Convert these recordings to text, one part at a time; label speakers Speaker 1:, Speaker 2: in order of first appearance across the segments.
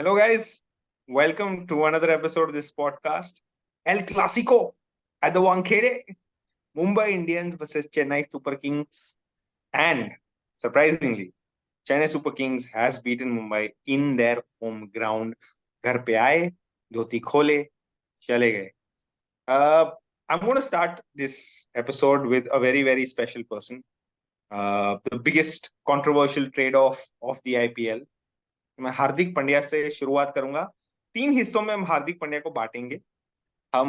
Speaker 1: Hello, guys. Welcome to another episode of this podcast. El Clasico at the Wankhede. Mumbai Indians versus Chennai Super Kings. And surprisingly, Chennai Super Kings has beaten Mumbai in their home ground. घर पे आए, धोती खोले, चले गए. Uh, I'm going to start this episode with a very, very special person. The biggest controversial trade-off of the IPL. मैं हार्दिक पांड्या से शुरुआत करूंगा. 3 हिस्सों में हम हार्दिक पांड्या को बांटेंगे. हम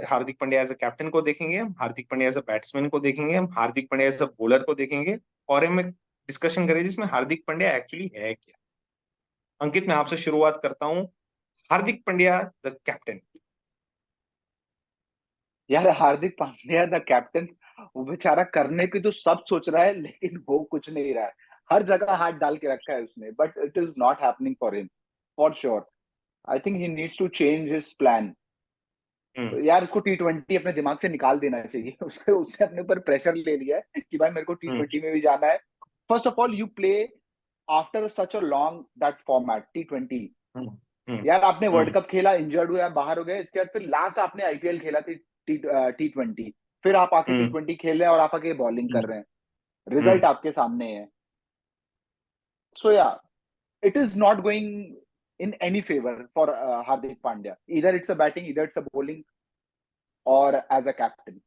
Speaker 1: Hardik Pandya as a captain को देखेंगे, हम Hardik Pandya as a batsman को देखेंगे, हम Hardik Pandya as a bowler को देखेंगे, और हम एक डिस्कशन करेंगे जिसमें हार्दिक पांड्या एक्चुअली है क्या. अंकित, मैं आपसे शुरुआत करता हूँ. हार्दिक पांड्या द कैप्टन.
Speaker 2: यार हार्दिक पांड्या द कैप्टन, वो बेचारा करने की तो सब सोच रहा है लेकिन हो कुछ नहीं रहा है. हर जगह हाथ डाल के रखा है उसने, but it is not happening for him for sure. I think he needs to change his plan. यार उसको T20 अपने दिमाग से निकाल देना चाहिए. उससे उससे अपने ऊपर प्रेशर ले लिया है कि भाई मेरे को T20 में भी जाना है. First of all you play after such a long that format T20. यार आपने वर्ल्ड कप खेला, इंजर्ड हुआ, बाहर हो गए, इसके बाद फिर लास्ट आपने आईपीएल खेला थी T20. फिर आप आके T20 खेल रहे हैं और आप आके बॉलिंग कर रहे हैं. रिजल्ट आपके सामने है. सो या, it is not going in any favor for Hardik Pandya. Either it's a batting, either it's a bowling, or as a captain.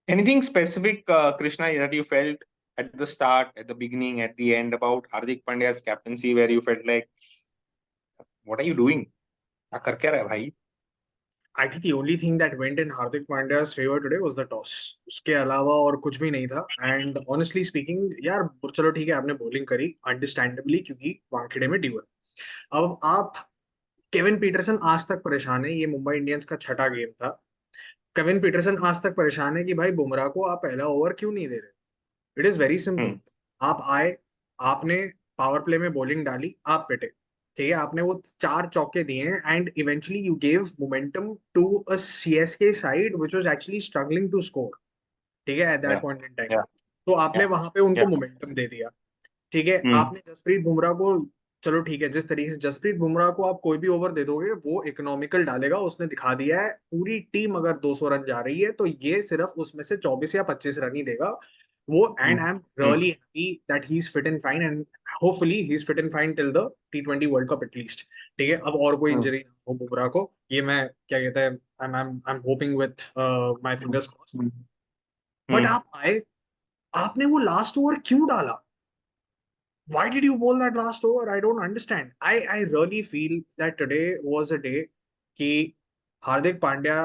Speaker 1: Anything specific, Krishna, that you felt at the start, at the beginning, at the end about Hardik Pandya's captaincy, where you felt like, what are you doing? क्या कर क्या रहा है भाई?
Speaker 3: I think the only thing that went in Hardik Pandya's favor today was the toss. उसके अलावा और कुछ भी नहीं था. And honestly speaking, यार चलो ठीक है, आपने बॉलिंग करी अंडरस्टैंडेबली क्योंकि वानखेड़े में ड्यूअल. अब आप केविन पीटरसन आज तक परेशान है. ये मुंबई इंडियंस का छठा गेम था. केविन पीटरसन आज तक परेशान है कि भाई बुमराह को आप पहला ओवर क्यों नहीं दे रहे. It is very simple. आप आए, आपने पावर प्ले में बॉलिंग डाली, आप पिटे. ठीक है, आपने वो 4 चौके दिए हैं and eventually you gave momentum to a CSK side which was actually struggling to score. ठीक है, at that point in time. तो आपने वहां पे उनको मोमेंटम दे दिया. ठीक है, आपने जसप्रीत बुमराह को, चलो ठीक है, जिस तरीके से जसप्रीत बुमराह को आप कोई भी ओवर दे दोगे वो इकोनॉमिकल डालेगा. उसने दिखा दिया है. पूरी टीम अगर 200 रन जा रही है तो ये सिर्फ उसमें से 24 या 25 रन ही देगा वो. And I am really happy that he is fit and fine and hopefully he is fit and fine till the T20 world cup at least. ठीक है, अब और कोई इंजरी ना हो बुमराह को, ये मैं क्या कहते हैं, I am hoping with my fingers crossed. But आप आए, आपने वो लास्ट ओवर क्यों डाला? Why did you bowl that last over? I don't understand. I really feel that today was a day कि हार्दिक पांड्या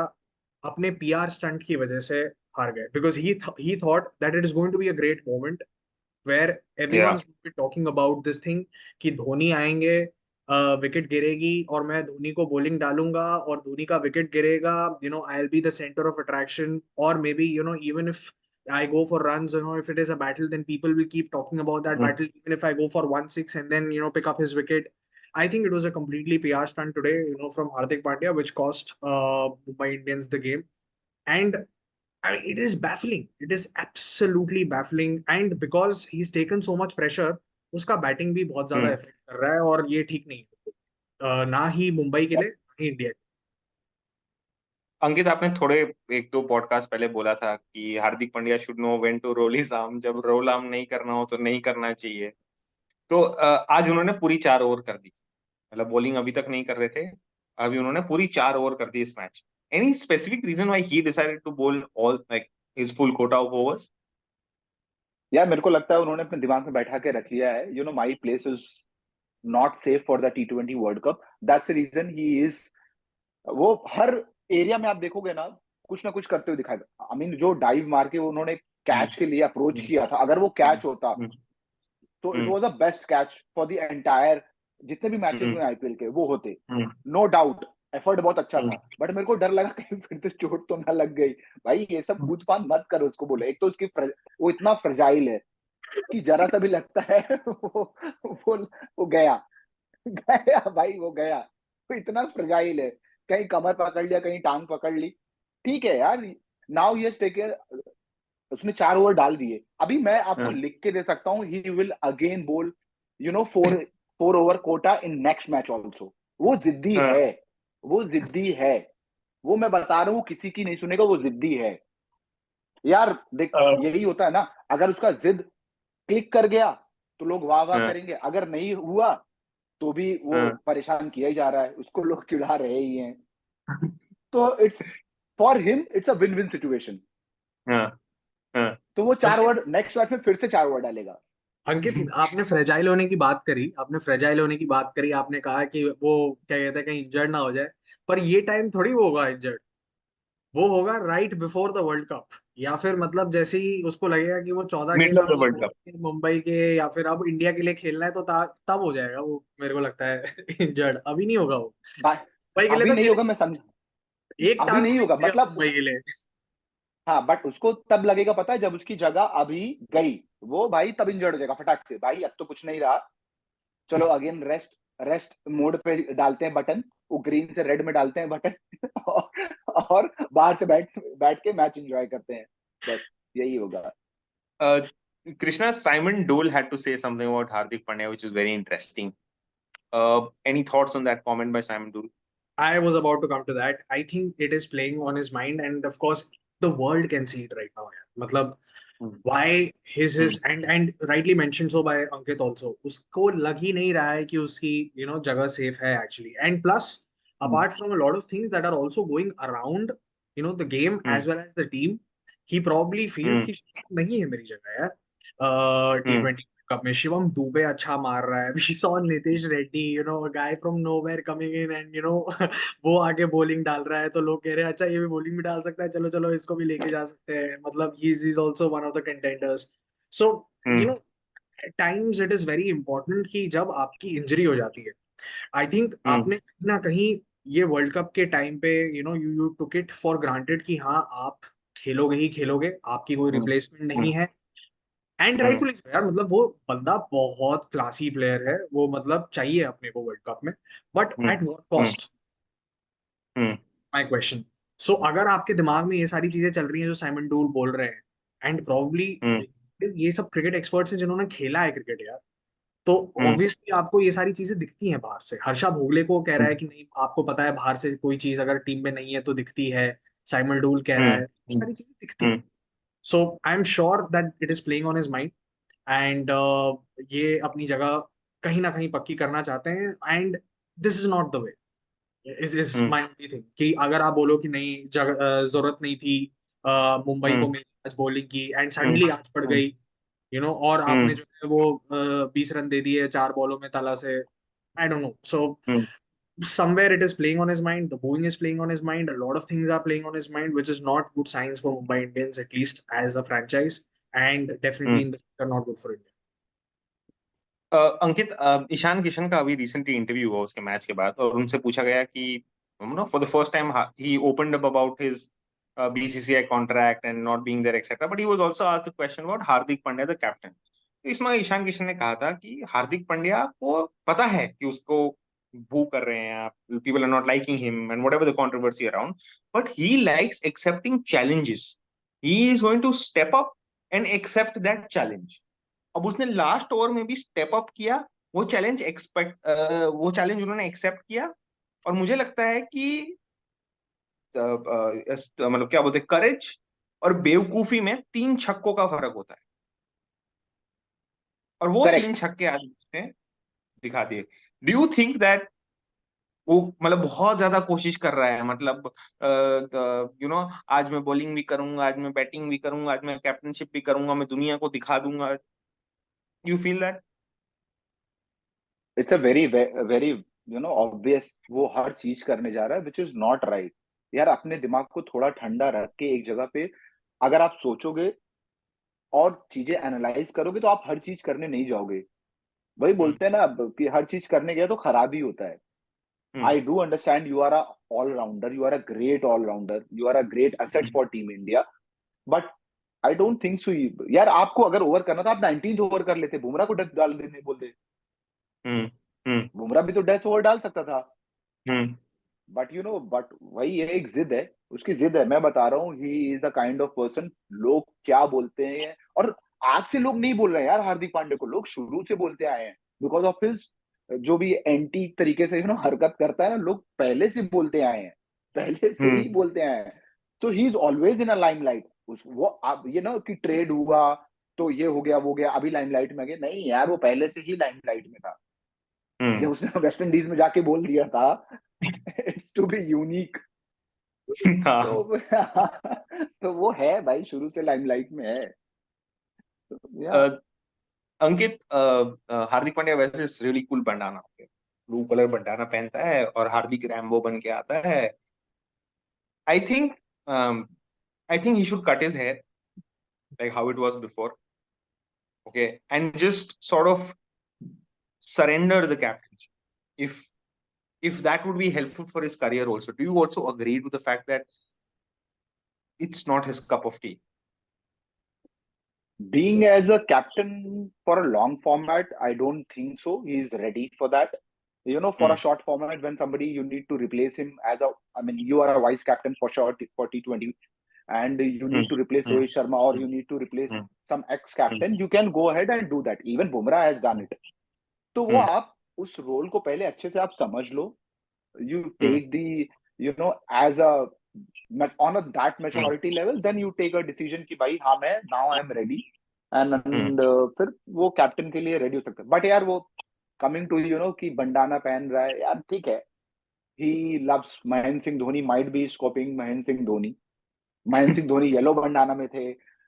Speaker 3: अपने PR स्टंट की वजह से हार गए. Because he thought that it is going to be a great moment where everyone's going to be talking about this thing कि धोनी आएंगे, wicket गिरेगी और मैं धोनी को बॉलिंग डालूंगा और धोनी का विकेट गिरेगा. I'll be the center of attraction, or maybe even if I go for runs, if it is a battle, then people will keep talking about that battle. Even if I go for 1-6 and then pick up his wicket, I think it was a completely PR stunt today, from Hardik Pandya, which cost Mumbai Indians the game. And it is baffling. It is absolutely baffling. And because he's taken so much pressure, उसका batting भी बहुत ज्यादा effect कर रहा है और ये ठीक नहीं है. ना ही मुंबई के लिए ना ही इंडिया.
Speaker 1: अंकित, आपने थोड़े 1-2 पॉडकास्ट पहले बोला था कि हार्दिक Pandya should know when to roll his arm. जब रोल आर्म नहीं करना हो तो नहीं करना चाहिए. तो आज उन्होंने पूरी 4 ओवर कर दी. मतलब बॉलिंग अभी तक नहीं कर रहे थे, अभी उन्होंने पूरी 4 ओवर कर दी इस मैच. Any specific reason why he decided to bowl all like his full quota of overs?
Speaker 2: यार मेरे को लगता है उन्होंने अपने दिमाग में बैठा के रख लिया है, my place is not safe for the T20 world cup. That's the reason he is. वो हर एरिया में आप देखोगे ना, कुछ ना कुछ करते हुए दिखाई. आई मीन जो डाइव मार के उन्होंने कैच के लिए अप्रोच किया था, अगर वो कैच होता तो it was the best catch for the entire. जितने भी मैचेस हुए आईपीएल के वो होते, नो डाउट. एफर्ट बहुत अच्छा था, बट मेरे को डर लगा कहीं फिर तो चोट तो ना लग गई. भाई ये सब कूद फांद मत करो. उसको बोले, एक तो उसकी वो इतना फ्रजाइल है कि जरा सा भी लगता है वो गया गया भाई, वो गया. वो इतना फ्रजाइल है, कहीं कमर पकड़ लिया, कहीं टांग पकड़ ली. ठीक है यार, नाउ ही हैज टेकन. उसने 4 ओवर डाल दिए. अभी मैं आपको लिख के दे सकता हूँ, he will again bowl 4 4 over quota in next match also. वो जिद्दी
Speaker 1: हाँ,
Speaker 2: है, वो जिद्दी है, वो मैं बता रहा हूँ, किसी की नहीं सुनेगा, वो जिद्दी है यार। देख
Speaker 1: हाँ,
Speaker 2: यही होता है ना, अगर उसका जिद क्लिक कर गया तो लोग वाह वाह
Speaker 1: हाँ,
Speaker 2: करेंगे, अगर नहीं हुआ तो भी वो
Speaker 1: हाँ,
Speaker 2: परेशान किया ही जा रहा है, उसको लोग चिढ़ा रहे ही हैं। तो it's for him it's a win win situation.
Speaker 1: हाँ, हाँ।
Speaker 2: तो वो 4
Speaker 3: अंकित
Speaker 2: ओवर नेक्स्ट मैच में फिर से 4 ओवर डालेगा।
Speaker 3: अंकित आपने फ्रेजाइल होने की बात करी, आपने कहा कि वो क्या कहते हैं कहीं इंजर्ड ना हो जाए, पर ये टाइम थोड़ी वो होगा इंजर्ड, वो होगा right before the world cup, या फिर मतलब जैसे ही उसको लगेगा कि वो 14
Speaker 1: मिडल
Speaker 3: गेम
Speaker 1: ऑफ द
Speaker 3: अभी
Speaker 1: वर्ल्ड
Speaker 3: हो
Speaker 1: कप।
Speaker 3: गए मुंबई के, या फिर अब इंडिया के लिए खेलना है, तो तब हो जाएगा वो, मेरे को लगता है इंजर्ड अभी नहीं होगा वो। मुंबई के लिए
Speaker 2: अभी
Speaker 3: तो
Speaker 2: नहीं होगा,
Speaker 3: खेलेगा,
Speaker 2: मैं समझ,
Speaker 3: एक
Speaker 2: अभी
Speaker 3: टांग
Speaker 2: नहीं
Speaker 3: तो
Speaker 2: होगा
Speaker 3: निकलेगा
Speaker 2: मतलब।
Speaker 3: मुंबई के लिए।
Speaker 2: हाँ बट उसको तब लगेगा, पता है, जब उसकी जगह अभी गई, वो भाई तब इंजर्ड हो जाएगा फटाक से, भाई अब तो कुछ नहीं रहा, चलो अगेन रेस्ट, रेस्ट मोड पे डालते हैं बटन, वो ग्रीन से रेड में डालते हैं बटन और बाहर से बैठ बैठ के मैच एंजॉय करते हैं, बस यही होगा।
Speaker 1: Uh, Krishna, Simon Dole had to say something about Hardik Pandya, which is very interesting. Any thoughts on that comment by Simon Dole?
Speaker 3: I was about to come to that. I think it is playing on his mind, and of course, the world can see it right now. यार मतलब
Speaker 1: Hmm.
Speaker 3: why his
Speaker 1: Hmm.
Speaker 3: and rightly mentioned so by Ankit also, उसको लग ही नहीं रहा है कि उसकी जगह safe है actually. And plus,
Speaker 1: Hmm.
Speaker 3: apart from a lot of things that are also going around the game
Speaker 1: Hmm.
Speaker 3: as well as the team, he probably feels
Speaker 1: Hmm.
Speaker 3: कि नहीं है मेरी जगह यार।
Speaker 1: Hmm.
Speaker 3: T20 कप में शिवम दुबे अच्छा मार रहा है, we saw Nitish Reddy, a guy from nowhere coming in, and वो आगे बॉलिंग डाल रहा है, तो लोग कह रहे हैं अच्छा ये भी बॉलिंग भी डाल सकता है, चलो चलो इसको भी लेके जा सकते हैं, मतलब he is also one of the contenders. So you
Speaker 1: Hmm.
Speaker 3: know at times it is very important कि जब आपकी इंजरी हो जाती है, आई थिंक
Speaker 1: Hmm.
Speaker 3: आपने कहीं ना कहीं ये वर्ल्ड कप के टाइम पे you took it for granted कि हाँ आप खेलोगे ही खेलोगे, आपकी कोई
Speaker 1: Hmm.
Speaker 3: Replacement
Speaker 1: Hmm.
Speaker 3: नहीं है। And
Speaker 1: Hmm.
Speaker 3: राइटफुली यार, मतलब वो बंदा बहुत क्लासी प्लेयर है, वो मतलब चाहिए अपने को वर्ल्ड कप में, but
Speaker 1: Hmm.
Speaker 3: At what
Speaker 1: Hmm.
Speaker 3: Cost,
Speaker 1: Hmm.
Speaker 3: My question. So अगर आपके दिमाग में ये सारी चीजें चल रही हैं जो साइमन डूल बोल रहे हैं, एंड प्रॉब्ली
Speaker 1: Hmm.
Speaker 3: ये सब क्रिकेट एक्सपर्ट्स हैं जिन्होंने खेला है क्रिकेट यार, तो
Speaker 1: Hmm.
Speaker 3: ऑब्वियसली आपको ये सारी चीजें दिखती हैं बाहर से। हर्षा भोगले को कह रहा है कि नहीं, आपको पता है बाहर से कोई चीज अगर टीम में नहीं है तो दिखती है, साइमन डूल कह रहा
Speaker 1: Hmm.
Speaker 3: है, ये सारी चीजें दिखती हैं।
Speaker 1: Hmm.
Speaker 3: So I am sure that it is playing on his mind, and ये अपनी जगह कहीं ना कहीं पक्की करना चाहते हैं, and this is not the way, is
Speaker 1: Hmm.
Speaker 3: My only thing कि अगर आप बोलो कि नहीं जरूरत नहीं थी मुंबई को
Speaker 1: Hmm.
Speaker 3: मेरी आज बॉलिंग की, एंड
Speaker 1: Hmm.
Speaker 3: सडनली आज पड़
Speaker 1: Hmm.
Speaker 3: गई, और आपने
Speaker 1: Hmm.
Speaker 3: जो है वो 20 रन दे दिए 4 बॉलों में तला से, I don't know. So
Speaker 1: Hmm.
Speaker 3: somewhere it is playing on his mind, the bowling is playing on his mind, a lot of things are playing on his mind, which is not good signs for Mumbai Indians, at least as a franchise, and definitely
Speaker 1: Hmm.
Speaker 3: in the future not good for India.
Speaker 1: अंकित, ईशान किशन का अभी recently interview हुआ उसके match के बाद, और उनसे पूछा गया कि for the first time he opened up about his BCCI contract and not being there etcetera, but he was also asked the question about Hardik Pandya the captain. तो इसमें ईशान किशन ने कहा था कि हार्दिक पांड्या को पता है कि उसको बू कर रहे हैं आप, people are not liking him and whatever the controversy around, but he likes accepting challenges, he is going to step up and accept that challenge. अब उसने लास्ट ओवर में भी स्टेप अप किया, वो चैलेंज उन्होंने एक्सेप्ट किया, और मुझे लगता है कि मतलब क्या बोलते हैं, करेज और बेवकूफी में 3 छक्कों का फर्क होता है, और वो तीन
Speaker 2: करेक्ट।
Speaker 1: छक्के आज उसने दिखा दिए। डू यू थिंक दैट वो मतलब बहुत ज्यादा कोशिश कर रहा है, मतलब आज मैं बॉलिंग भी करूंगा, आज मैं बैटिंग भी करूंगा, आज मैं कैप्टनशिप भी करूंगा, मैं दुनिया को दिखा दूंगा? You feel that?
Speaker 2: It's a very very obvious, वो हर चीज करने जा रहा है विच इज नॉट राइट। यार अपने दिमाग को थोड़ा ठंडा रख के एक जगह पे अगर आप सोचोगे और चीजें एनालाइज करोगे तो आप हर चीज करने नहीं जाओगे। वही
Speaker 1: हम्म।
Speaker 2: बोलते हैं ना अब कि हर चीज करने गया तो खराब ही होता है।
Speaker 1: Hmm.
Speaker 2: I do understand you are a allrounder, you are a great allrounder, you are a great asset for team India, but I don't think so. यार आपको अगर ओवर करना था आप 19th ओवर कर लेते, बुमराह को डेथ डाल देने बोल दे,
Speaker 1: हम्म। हम्म।
Speaker 2: बुमराह भी तो डेथ ओवर डाल सकता था।
Speaker 1: हम्म।
Speaker 2: बट बट वही है, एक जिद है, उसकी जिद है, मैं बता रहा हूँ, he is the kind of person, लोग क्या बोलते हैं, और आज से लोग नहीं बोल रहे हैं यार हार्दिक पांड्या को, लोग शुरू से बोलते आए हैं बिकॉज ऑफ हिज जो भी एंटी तरीके से हरकत करता है ना, लोग पहले से बोलते आए हैं, पहले से ही बोलते आए हैं। तो he is always in a limelight. उस वो आप ये ना कि ट्रेड हुआ तो ये हो गया वो गया, अभी लाइमलाइट में आ गया, नहीं यार, वो पहले से ही लाइमलाइट में था। जब उसने वेस्ट इंडीज में जाके बोल दिया था इट्स टू बी यूनिक,
Speaker 1: हाँ।
Speaker 2: तो तो वो है भाई, शुरू से लाइमलाइट में है। तो या
Speaker 1: अ, अंकित, हार्दिक पांड्या वैसे really cool bandana, blue colour bandana पहनता है और हार्दिक रैम्बो बन के आता है। I think I think he should cut his hair like how it was before, okay, and just sort of surrender the captaincy. If that would be helpful for his career also. Do you also agree to the fact that it's not his cup of tea?
Speaker 2: being as a captain for a long format, I don't think so. He is ready for that. For a
Speaker 1: Hmm.
Speaker 2: short format, when somebody you need to replace him I mean, you are a vice captain for sure for T20, and you
Speaker 1: Hmm.
Speaker 2: need to replace
Speaker 1: Hmm.
Speaker 2: Rohit Sharma, or you need to replace
Speaker 1: Hmm.
Speaker 2: some
Speaker 1: Hmm.
Speaker 2: ex-captain, you can go ahead and do that. Even Bumrah has done it. तो वो
Speaker 1: Hmm.
Speaker 2: आप उस role को पहले अच्छे से आप समझ लो. You
Speaker 1: Hmm.
Speaker 2: take the, as a on a that
Speaker 1: Hmm.
Speaker 2: maturity level, then you take a decision कि भाई हाँ मैं now I am ready, and
Speaker 1: Hmm.
Speaker 2: फिर वो कैप्टन के लिए रेडी हो सकता है. बट यार वो कमिंग टू कि बंडाना पहन रहा है यार, ठीक है. He loves Mahendra Singh Dhoni, might be scoping Mahendra Singh Dhoni. Mahendra Singh Dhoni yellow bandana में थे,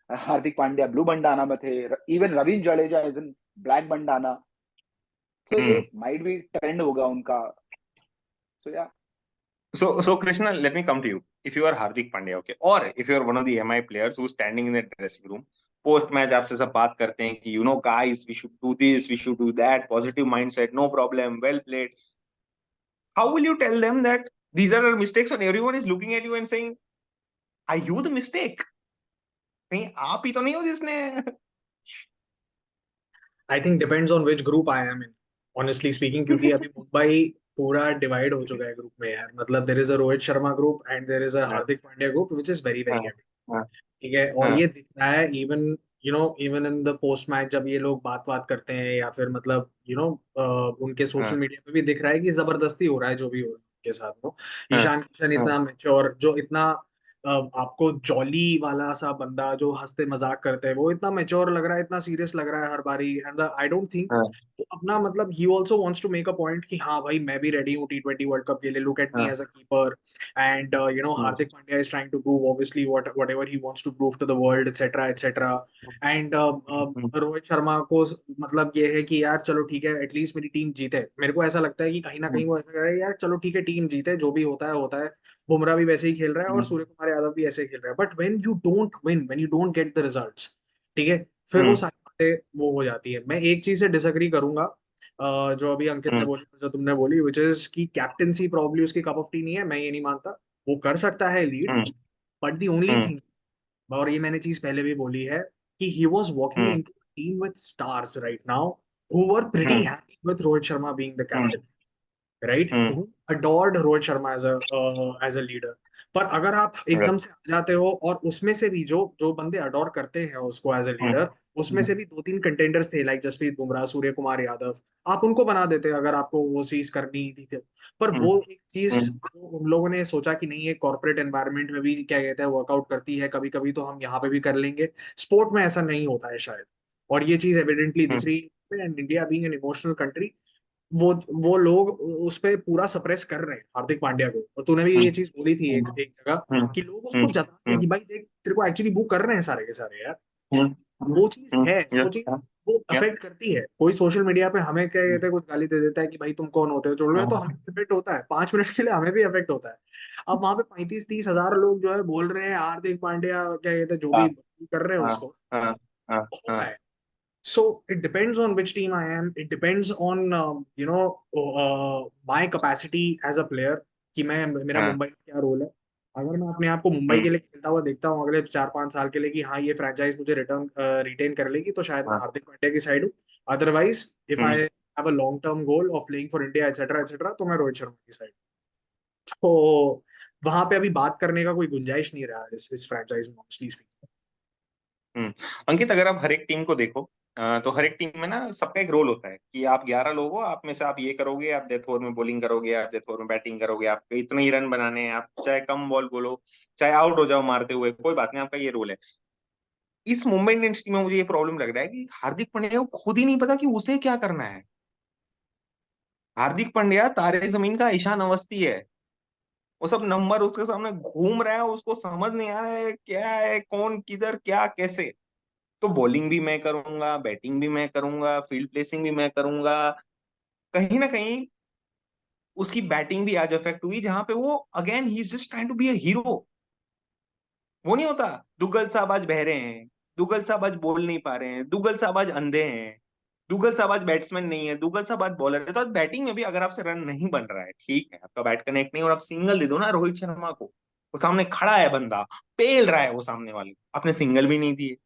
Speaker 2: हार्दिक पांड्या ब्लू बंडाना में थे, even Ravindra Jadeja is in black bandana. So ये
Speaker 1: Hmm.
Speaker 2: माइट बी ट्रेंड होगा उनका. सो या
Speaker 1: So Krishna, let me come to you. If you are Hardik Pandya, okay, or if you are one of the MI players who's standing in the dressing room, post match आपसे सब बात करते हैं कि guys, we should do this, we should do that, positive mindset, no problem, well played. How will you tell them that these are our mistakes when everyone is looking at you and saying, are you the mistake? कहीं आप ही तो नहीं हो जिसने.
Speaker 3: I think depends on which group I am in, honestly speaking, क्योंकि अभी मुंबई पूरा divide हो चुका है ग्रुप में यार. मतलब there is a Rohit Sharma group and there is a
Speaker 1: हाँ,
Speaker 3: Hardik Pandya group which is very very
Speaker 1: हाँ,
Speaker 3: हैवी.
Speaker 1: हाँ,
Speaker 3: ठीक है, और
Speaker 1: हाँ,
Speaker 3: ये दिख रहा है even even in the post match जब ये लोग बात बात करते हैं, या फिर मतलब उनके सोशल
Speaker 1: हाँ,
Speaker 3: मीडिया पे भी दिख रहा है कि जबरदस्ती हो रहा है जो भी हो रहा है उनके साथ. वो
Speaker 1: हाँ,
Speaker 3: ईशान किशन
Speaker 1: हाँ,
Speaker 3: इतना मैच्योर, जो इतना आपको जॉली वाला सा बंदा जो हंसते मजाक करते हैं, वो इतना मैच्योर लग रहा है, इतना सीरियस लग रहा है हर बारी. एंड आई डोंट थिंक
Speaker 1: हाँ,
Speaker 3: तो अपना मतलब he also wants to make a point कि हाँ भाई मैं भी रेडी हूँ T20 वर्ल्ड कप के लिए, लुक एट मी
Speaker 1: हाँ,
Speaker 3: as a keeper. And
Speaker 1: hmm,
Speaker 3: Hardik Pandya is trying to prove obviously whatever he wants to prove to the world, etc etc. And
Speaker 1: hmm,
Speaker 3: Rohit Sharma को मतलब ये है कि यार चलो ठीक है, एटलीस्ट मेरी टीम जीते. मेरे को ऐसा लगता है कि कहीं ना कहीं
Speaker 1: हम्म,
Speaker 3: वो ऐसा कर रहा है यार, चलो ठीक है टीम जीते, जो भी होता है होता है. बुमराह भी वैसे ही खेल रहा है और
Speaker 1: हम्म,
Speaker 3: सूर्य कुमार यादव भी ऐसे ही खेल रहा है. But when you don't win, when you don't get the results, ठीक है, फिर वो
Speaker 1: हम्म,
Speaker 3: सारी बातें वो हो जाती है. मैं एक चीज से डिसएग्री करूंगा, जो अभी अंकित ने
Speaker 1: हम्म,
Speaker 3: बोली, जो तुमने बोली, विच इज की कैप्टेंसी प्रॉब्ली उसकी कप ऑफ टी नहीं है. मैं ये नहीं मानता. वो कर सकता है lead,
Speaker 1: hmm,
Speaker 3: but the only
Speaker 1: hmm,
Speaker 3: thing, और ये मैंने चीज पहले भी बोली है, कि he was walking
Speaker 1: hmm,
Speaker 3: into team with stars right now who were pretty
Speaker 1: hmm,
Speaker 3: happy with Rohit Sharma being the
Speaker 1: hmm,
Speaker 3: captain, right,
Speaker 1: hmm,
Speaker 3: who adored Rohit Sharma as a leader. पर अगर आप
Speaker 1: right,
Speaker 3: एकदम से आ जाते हो, और उसमें से भी जो जो बंदे अडोर करते हैं उसको एज अ
Speaker 1: हम्म,
Speaker 3: लीडर, उसमें से भी दो तीन कंटेंडर्स थे लाइक जसप्रीत बुमराह, सूर्य कुमार यादव, आप उनको बना देते अगर आपको वो चीज करनी थी तो. पर
Speaker 1: हम्म,
Speaker 3: वो एक चीज
Speaker 1: हम्म,
Speaker 3: जो उन लोगों ने सोचा कि नहीं, एक कॉर्पोरेट एनवायरनमेंट में भी क्या कहते हैं वर्कआउट करती है कभी कभी, तो हम यहाँ पे भी कर लेंगे. स्पोर्ट में ऐसा नहीं होता है शायद, और ये चीज एविडेंटली दिख रही है. And India being an emotional country, वो लोग उस पे पूरा सप्रेस कर रहे हैं हार्दिक पांड्या को. और तूने भी
Speaker 1: हम्म,
Speaker 3: ये चीज बोली थी एक
Speaker 1: हम्म,
Speaker 3: एक जगह,
Speaker 1: हम्म,
Speaker 3: कि लोग उसको
Speaker 1: हम्म,
Speaker 3: जता रहे हैं
Speaker 1: हम्म,
Speaker 3: कि भाई देख तेरे को एक्चुअली बुक कर रहे हैं सारे के सारे यार.
Speaker 1: हम्म,
Speaker 3: वो चीज
Speaker 1: हम्म,
Speaker 3: है,
Speaker 1: yeah,
Speaker 3: वो चीज
Speaker 1: yeah,
Speaker 3: वो
Speaker 1: yeah,
Speaker 3: अफेक्ट करती है. कोई सोशल मीडिया पे हमें क्या कहते
Speaker 1: हम्म,
Speaker 3: हैं, कुछ गाली दे देता है कि भाई तुम कौन होते हो, जोड़ रहे हो, तो हमें इफेक्ट होता है 5 मिनट के लिए, हमें भी इफेक्ट होता है. अब वहां पे 35-30 हजार लोग जो है बोल रहे हैं हार्दिक पांड्या क्या कहते हैं, जो भी
Speaker 1: हाँ,
Speaker 3: कर रहे हैं
Speaker 1: हाँ,
Speaker 3: उसको,
Speaker 1: हाँ, हाँ,
Speaker 3: हो रहा
Speaker 1: हाँ,
Speaker 3: है. So it depends on which team I am. It depends on my capacity as a player, कि मैं मेरा
Speaker 1: हाँ,
Speaker 3: मुंबई में क्या रोल है. अगर मैं अपने आप को मुंबई
Speaker 1: हम्म,
Speaker 3: के लिए खेलता हुआ देखता हूँ अगले 4-5 साल के लिए, कि हाँ ये फ्रेंचाइज मुझे रिटेन कर लेगी, तो शायद मैं
Speaker 1: हाँ,
Speaker 3: हार्दिक पांड्या की साइड हूँ. Otherwise if I
Speaker 1: hmm,
Speaker 3: have a long term goal of playing for India etcetera etcetera, तो मैं रोहित शर्मा की साइड. तो वहां पे अभी बात करने का कोई गुंजाइश नहीं रहा है इस फ्रेंचाइज में, ऑनेस्टली स्पीकिंग.
Speaker 1: अंकित, अगर आप हर एक टीम को देखो, तो हर एक टीम में ना सबका एक रोल होता है कि आप 11 लोग हो, आप में से आप ये करोगे, आप डेथ ओवर में बॉलिंग करोगे, आप डेथ ओवर में बैटिंग करोगे, आपको इतने ही रन बनाने हैं, आप चाहे कम बॉल बोलो, चाहे आउट हो जाओ मारते हुए, कोई बात नहीं, आपका ये रोल है। इस मुंबई इंडियंस टीम में मुझे ये प्रॉब्लम लग रहा है कि हार्दिक पांड्या को खुद ही नहीं पता कि उसे क्या करना है। हार्दिक पांड्या तारे जमीन का ईशान अवस्थी है। वो सब नंबर उसके सामने घूम रहा है, उसको समझ नहीं आ रहा है क्या है, कौन किधर क्या कैसे। तो बॉलिंग भी मैं करूंगा, बैटिंग भी मैं करूंगा, फील्ड प्लेसिंग भी मैं करूंगा। कहीं ना कहीं उसकी बैटिंग भी आज अफेक्ट हुई, जहां पे वो again he is just trying to be a hero. वो नहीं होता, दुग्गल साहब आज बहरे हैं, दुग्गल साहब आज बोल नहीं पा रहे हैं, दुग्गल साहब आज अंधे हैं, दुग्गल साहब आज बैट्समैन नहीं है, दुग्गल साहब आज बॉलर है। तो आज बैटिंग में भी अगर आपसे रन नहीं बन रहा है, ठीक है, आपका बैट कनेक्ट नहीं, और आप सिंगल दे दो ना रोहित शर्मा को, वो सामने खड़ा है बंदा, पेल रहा है वो सामने वाले, आपने सिंगल भी नहीं दिए।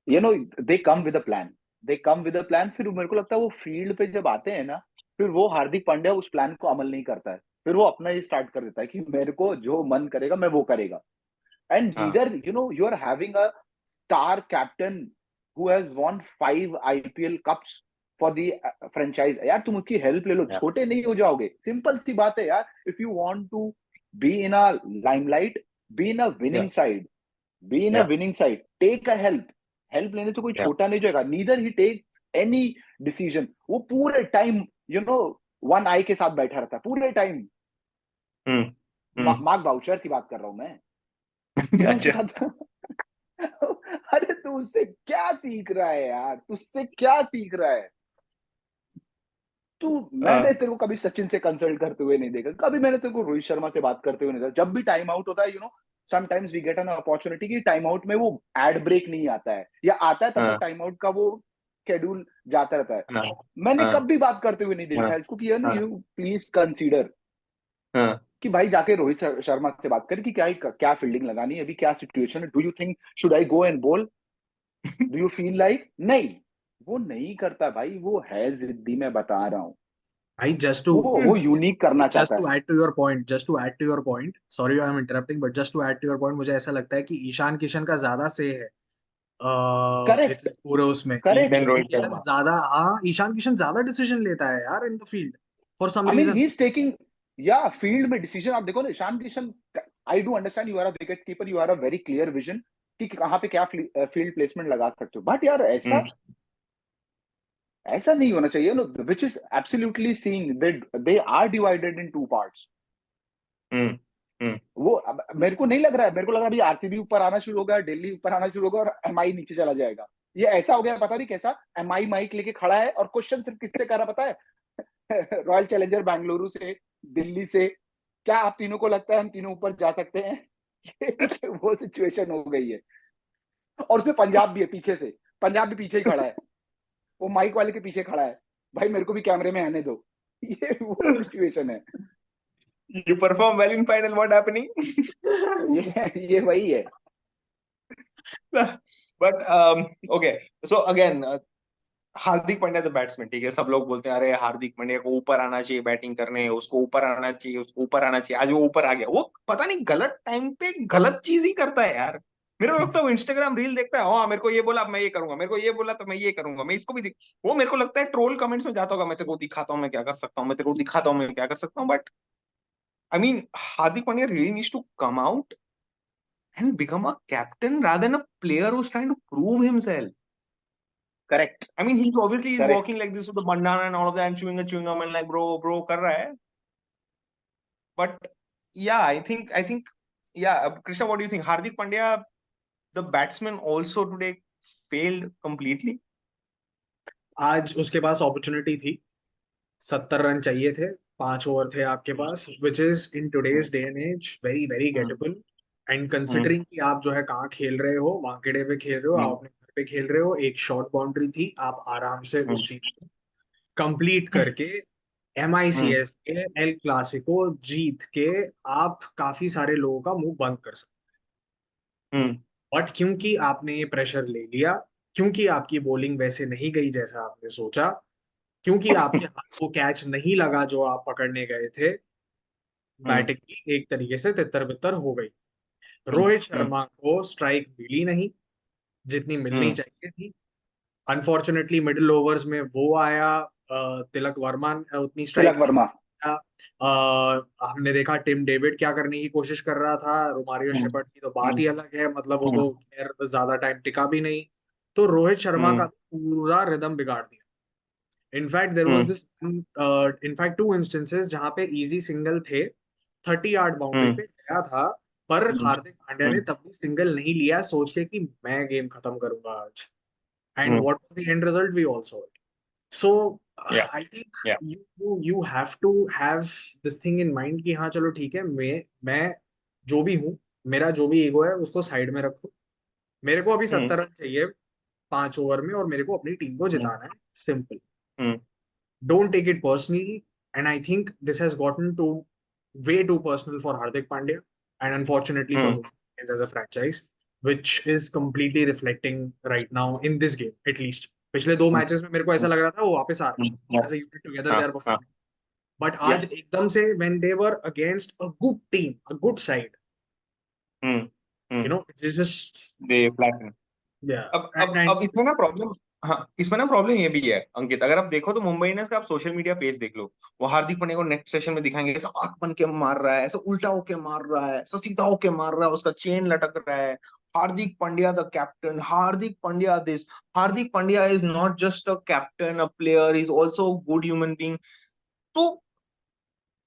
Speaker 2: You know they come with a plan, they come with a plan. फिर मेरे को लगता है वो फील्ड पे जब आते हैं ना, फिर वो हार्दिक पांड्या उस प्लान को अमल नहीं करता है। फिर वो अपना ही स्टार्ट कर देता है कि मेरे को जो मन करेगा मैं वो करेगा। एंड
Speaker 1: हाँ,
Speaker 2: neither you are having a star captain who has won 5 IPL cups for the franchise. यार तुम उसकी हेल्प ले लो,
Speaker 1: या,
Speaker 2: छोटे नहीं हो जाओगे। सिंपल सी बात है यार, if you want to be in a limelight, be in a
Speaker 1: या,
Speaker 2: winning side, be in a
Speaker 1: या,
Speaker 2: winning side, take a help. Help लेने से कोई
Speaker 1: या।
Speaker 2: छोटा नहीं जाएगा। Neither he takes any decision. वो पूरे time you know one I के साथ बैठा रहता है पूरे time.
Speaker 1: Hmm, hmm.
Speaker 2: Mark Boucher की बात कर रहा हूं मैं। यू नो
Speaker 1: अच्छा।
Speaker 2: उसका अरे तू उससे क्या सीख रहा है यार, तुझसे क्या सीख रहा है तू? मैंने
Speaker 1: हाँ,
Speaker 2: तेरे को कभी सचिन से कंसल्ट करते हुए नहीं देखा, कभी मैंने तेरे को रोहित शर्मा से बात करते हुए नहीं देखा। जब भी टाइम आउट होता है, sometimes we get an opportunity कि टाइम आउट में वो एड ब्रेक नहीं आता है, या आता है तब तक
Speaker 1: हाँ,
Speaker 2: टाइम आउट का वो शेड्यूल जाता रहता है।
Speaker 1: हाँ,
Speaker 2: मैंने
Speaker 1: हाँ,
Speaker 2: कभी बात करते हुए नहीं
Speaker 1: हाँ,
Speaker 2: देखा है इसको कि
Speaker 1: हाँ,
Speaker 2: यू प्लीज कंसीडर
Speaker 1: हाँ।
Speaker 2: कि भाई जाके रोहित शर्मा से बात कर कि क्या क्या फील्डिंग लगानी है, अभी क्या सिचुएशन है, do you think should I go and बोल, डू यू फील लाइक। नहीं, वो नहीं करता भाई, वो है जिद्दी, मैं बता रहा हूँ।
Speaker 3: भाई
Speaker 2: वो यूनिक करना
Speaker 3: जस्ट
Speaker 2: चाहता
Speaker 3: टू
Speaker 2: है।
Speaker 3: Add to your point, just to add to your point, sorry I am interrupting, but just to add to your point, मुझे ऐसा लगता है कि ईशान किशन का ज्यादा से है इस
Speaker 2: करेक्ट,
Speaker 3: पूरे उसमें।
Speaker 1: Then
Speaker 2: correct.
Speaker 3: ईशान
Speaker 1: रोहित
Speaker 3: किशन
Speaker 1: शर्मा।
Speaker 3: ज्यादा, हाँ ईशान किशन ज्यादा डिसीजन लेता है यार in the field for some
Speaker 2: I mean
Speaker 3: reason.
Speaker 2: He is taking, या फील्ड में डिसीजन आप देखो ना, Ishan Kishan. I do understand you are a wicket keeper, you are a very clear vision कि कहाँ पे क्या फील्ड प्लेसमेंट लगा सकते हो, बट यार ऐसा
Speaker 1: हम्म,
Speaker 2: ऐसा नहीं होना चाहिए no, which is absolutely seeing they are divided in two parts.
Speaker 1: Hmm, hmm,
Speaker 2: वो मेरे को नहीं लग रहा है, मेरे को लग रहा है अभी आरसीबी ऊपर आना शुरू होगा, दिल्ली ऊपर आना शुरू होगा, और एमआई नीचे चला जाएगा। ये ऐसा हो गया, पता नहीं कैसा। एमआई माइक लेके खड़ा है और क्वेश्चन सिर्फ किससे कर रहा पता है? रॉयल चैलेंजर बेंगलुरु से, दिल्ली से, क्या आप तीनों को लगता है हम तीनों ऊपर जा सकते हैं? ये वो सिचुएशन हो गई है। और उसमें पंजाब भी है पीछे से, पंजाब भी पीछे ही खड़ा है, वो माइक वाले के पीछे खड़ा है, भाई मेरे को भी कैमरे में आने दो। ये वो सिचुएशन है।
Speaker 1: You perform well in final. What happening?
Speaker 2: ये वही है।
Speaker 1: But okay. So again, Hardik Pandya the batsman, ठीक है, सब लोग बोलते हैं अरे हार्दिक पांड्या को ऊपर आना चाहिए बैटिंग करने, उसको ऊपर आना चाहिए, उसको ऊपर आना चाहिए। आज वो ऊपर आ गया, वो पता नहीं गलत टाइम पे गलत चीज ही करता है यार। मेरे को लगता है वो इंस्टाग्राम रील देखता है, हाँ मेरे को ये बोला मैं ये करूंगा, मेरे को ये बोला तो मैं ये करूंगा, मैं इसको भी वो मेरे को लगता है ट्रोल कमेंट्स में जाता होगा, मैं तेरे को दिखाता हूँ मैं क्या कर सकता हूँ, मैं तेरे को दिखाता हूँ मैं क्या कर सकता हूँ। But I mean Hardik Pandya really needs to come out and become a captain rather than a player who's trying to prove himself.
Speaker 2: Correct,
Speaker 1: I mean, he obviously is
Speaker 2: correct.
Speaker 1: walking like this with the bandana and all of that and chewing gum and like bro कर रहा है. But yeah, I think yeah, Krishna, what do you think? Hardik Pandya, the batsman, also today failed completely.
Speaker 3: आज उसके पास opportunity थी, 70 run चाहिए थे, 5 over थे आपके पास, which is in today's day and as very very
Speaker 1: hmm,
Speaker 3: gettable. And
Speaker 1: hmm,
Speaker 3: considering कि आप जो है कहाँ खेल रहे हो, वानखेड़े पे खेल रहे हो,
Speaker 1: हम्म,
Speaker 3: आप अपने घर पे खेल रहे हो, एक शॉर्ट बाउंड्री थी, आप आराम से
Speaker 1: हम्म,
Speaker 3: उस चीज को कंप्लीट
Speaker 1: हम्म,
Speaker 3: करके एम आई सी
Speaker 1: हम्म,
Speaker 3: एस के एल क्लासिको जीत के आप काफी सारे लोगों का मुंह बंद कर सकते।
Speaker 1: हम्म,
Speaker 3: बट क्योंकि आपने ये प्रेशर ले लिया, क्योंकि आपकी बॉलिंग वैसे नहीं गई जैसा आपने सोचा, क्योंकि आपके हाथ को कैच नहीं लगा जो आप पकड़ने गए थे,
Speaker 1: हम्म,
Speaker 3: बैटिंग भी एक तरीके से तितर बितर हो गई।
Speaker 1: हम्म,
Speaker 3: रोहित
Speaker 1: हम्म,
Speaker 3: शर्मा को स्ट्राइक मिली नहीं, जितनी मिलनी
Speaker 1: हम्म
Speaker 3: चाहिए थी। अनफॉर्चुनेटली मिडिल ओवर्स में वो आया, तिलक वर्मा उतनी स्ट्राइक
Speaker 2: तिलक वर्मा।
Speaker 3: हमने देखा टिम डेविड क्या करने की कोशिश कर रहा था, रोमारियो
Speaker 2: हम्म
Speaker 3: शेफर्ड की तो बात
Speaker 2: हम्म
Speaker 3: ही अलग है, मतलब वो
Speaker 2: हम्म
Speaker 3: तो खैर ज्यादा टाइम टिका भी नहीं। तो रोहित शर्मा का
Speaker 1: हम्म
Speaker 3: पूरा रिदम बिगाड़ दिया। In fact there was
Speaker 1: hmm
Speaker 3: this in fact two instances जहां पे इजी सिंगल थे, 30 यार्ड बाउंड्री
Speaker 1: हम्म
Speaker 3: पे गया था, पर
Speaker 2: हम्म
Speaker 3: हार्दिक पांड्या ने
Speaker 1: हम्म
Speaker 3: तब भी सिंगल नहीं लिया, सोच के कि मैं गेम खत्म करूंगा आज। And
Speaker 1: hmm
Speaker 3: what was the end result, we all saw it. So
Speaker 1: या
Speaker 3: I think
Speaker 1: या
Speaker 3: you have to have this thing in mind कि हाँ चलो ठीक है, मैं जो भी हूँ, मेरा जो भी ईगो है उसको साइड में रखो। मेरे को अभी
Speaker 1: हम्म
Speaker 3: 70 रन चाहिए 5 ओवर में, और मेरे को अपनी टीम को
Speaker 1: हम्म
Speaker 3: जिताना है, simple.
Speaker 1: Hmm
Speaker 3: Don't take it personally, and I think this has gotten to way too personal for Hardik Pandya, and unfortunately for
Speaker 1: hmm
Speaker 3: Mumbai Indians as a franchise, which is completely reflecting right now in this game at least. पिछले 2 matches में मेरे को ऐसा लग रहा था वो वापस आ रहे
Speaker 1: या
Speaker 3: हैं, as a unit together
Speaker 1: हाँ
Speaker 3: they are
Speaker 1: हाँ
Speaker 3: performing. But
Speaker 1: या
Speaker 3: आज एकदम से when they were against a good team, a good side,
Speaker 1: hmm hmm
Speaker 3: it is just,
Speaker 1: they flatten.
Speaker 3: yeah.
Speaker 1: अब इसमें ना प्रॉब्लम, हाँ इसमें ना प्रॉब्लम ये भी है अंकित, अगर आप देखो तो मुंबई इंडियंस का आप सोशल मीडिया पेज देख लो, वो हार्दिक पांड्या को नेक्स्ट सेशन में दिखाएंगे ऐसा आंख बन के मार रहा है, ऐसा उल्टा होके मार रहा है, ऐसा सीधा होके मार रहा है, उसका चेन लटक रहा है। Hardik Pandya the captain, Hardik Pandya this, Hardik Pandya is not just a captain, a player, is also good human being. तो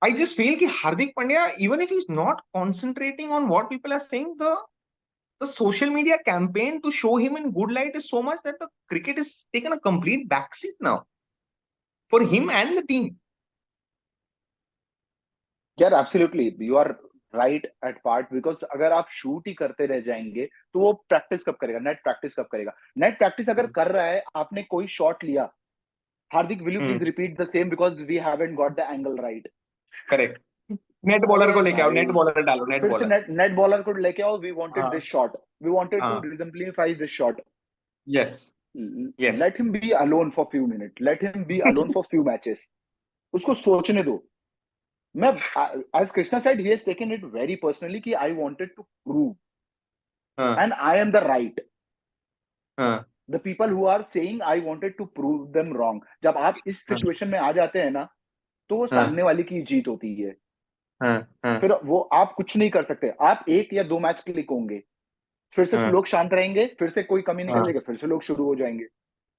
Speaker 1: I just feel कि हार्दिक पांड्या, even if he's not concentrating on what people are saying, the social media campaign to show him in good light is so much that the cricket is taken a complete backseat now for him and the team.
Speaker 2: यार absolutely you are right at part, because अगर आप shoot ही करते रह जाएंगे तो वो practice कब करेगा, नेट प्रैक्टिस कब करेगा? नेट प्रैक्टिस अगर कर रहा है, आपने कोई शॉट लिया, Hardik will you
Speaker 1: hmm
Speaker 2: please repeat the same because we haven't got the angle right?
Speaker 1: Correct. Net bowler को
Speaker 2: अरे
Speaker 1: लेके आओ,
Speaker 2: भाई,
Speaker 1: नेट बॉलर डालो, नेट
Speaker 2: फिर से
Speaker 1: बॉलर।
Speaker 2: नेट नेट बॉलर को लेके आओ, वी वांटेड
Speaker 1: हाँ
Speaker 2: this shot, we wanted to
Speaker 1: हाँ
Speaker 2: simplify this shot.
Speaker 1: Yes yes
Speaker 2: let him be alone for few minute, let him be alone for few matches, उसको सोचने दो। मैं, as Krishna said, he has taken it very personally कि I wanted to prove
Speaker 1: हाँ
Speaker 2: and I am the right.
Speaker 1: हाँ
Speaker 2: The people who are saying I wanted to prove them wrong, जब आप इस
Speaker 1: हाँ
Speaker 2: सिचुएशन में आ जाते हैं ना, तो वो
Speaker 1: हाँ
Speaker 2: सामने वाले की जीत होती है।
Speaker 1: हाँ हाँ
Speaker 2: फिर वो आप कुछ नहीं कर सकते, आप 1 या 2 मैच क्लिक होंगे, फिर से
Speaker 1: हाँ
Speaker 2: लोग शांत रहेंगे, फिर से कोई कमी
Speaker 1: हाँ
Speaker 2: निकलेगा, फिर से लोग शुरू हो जाएंगे।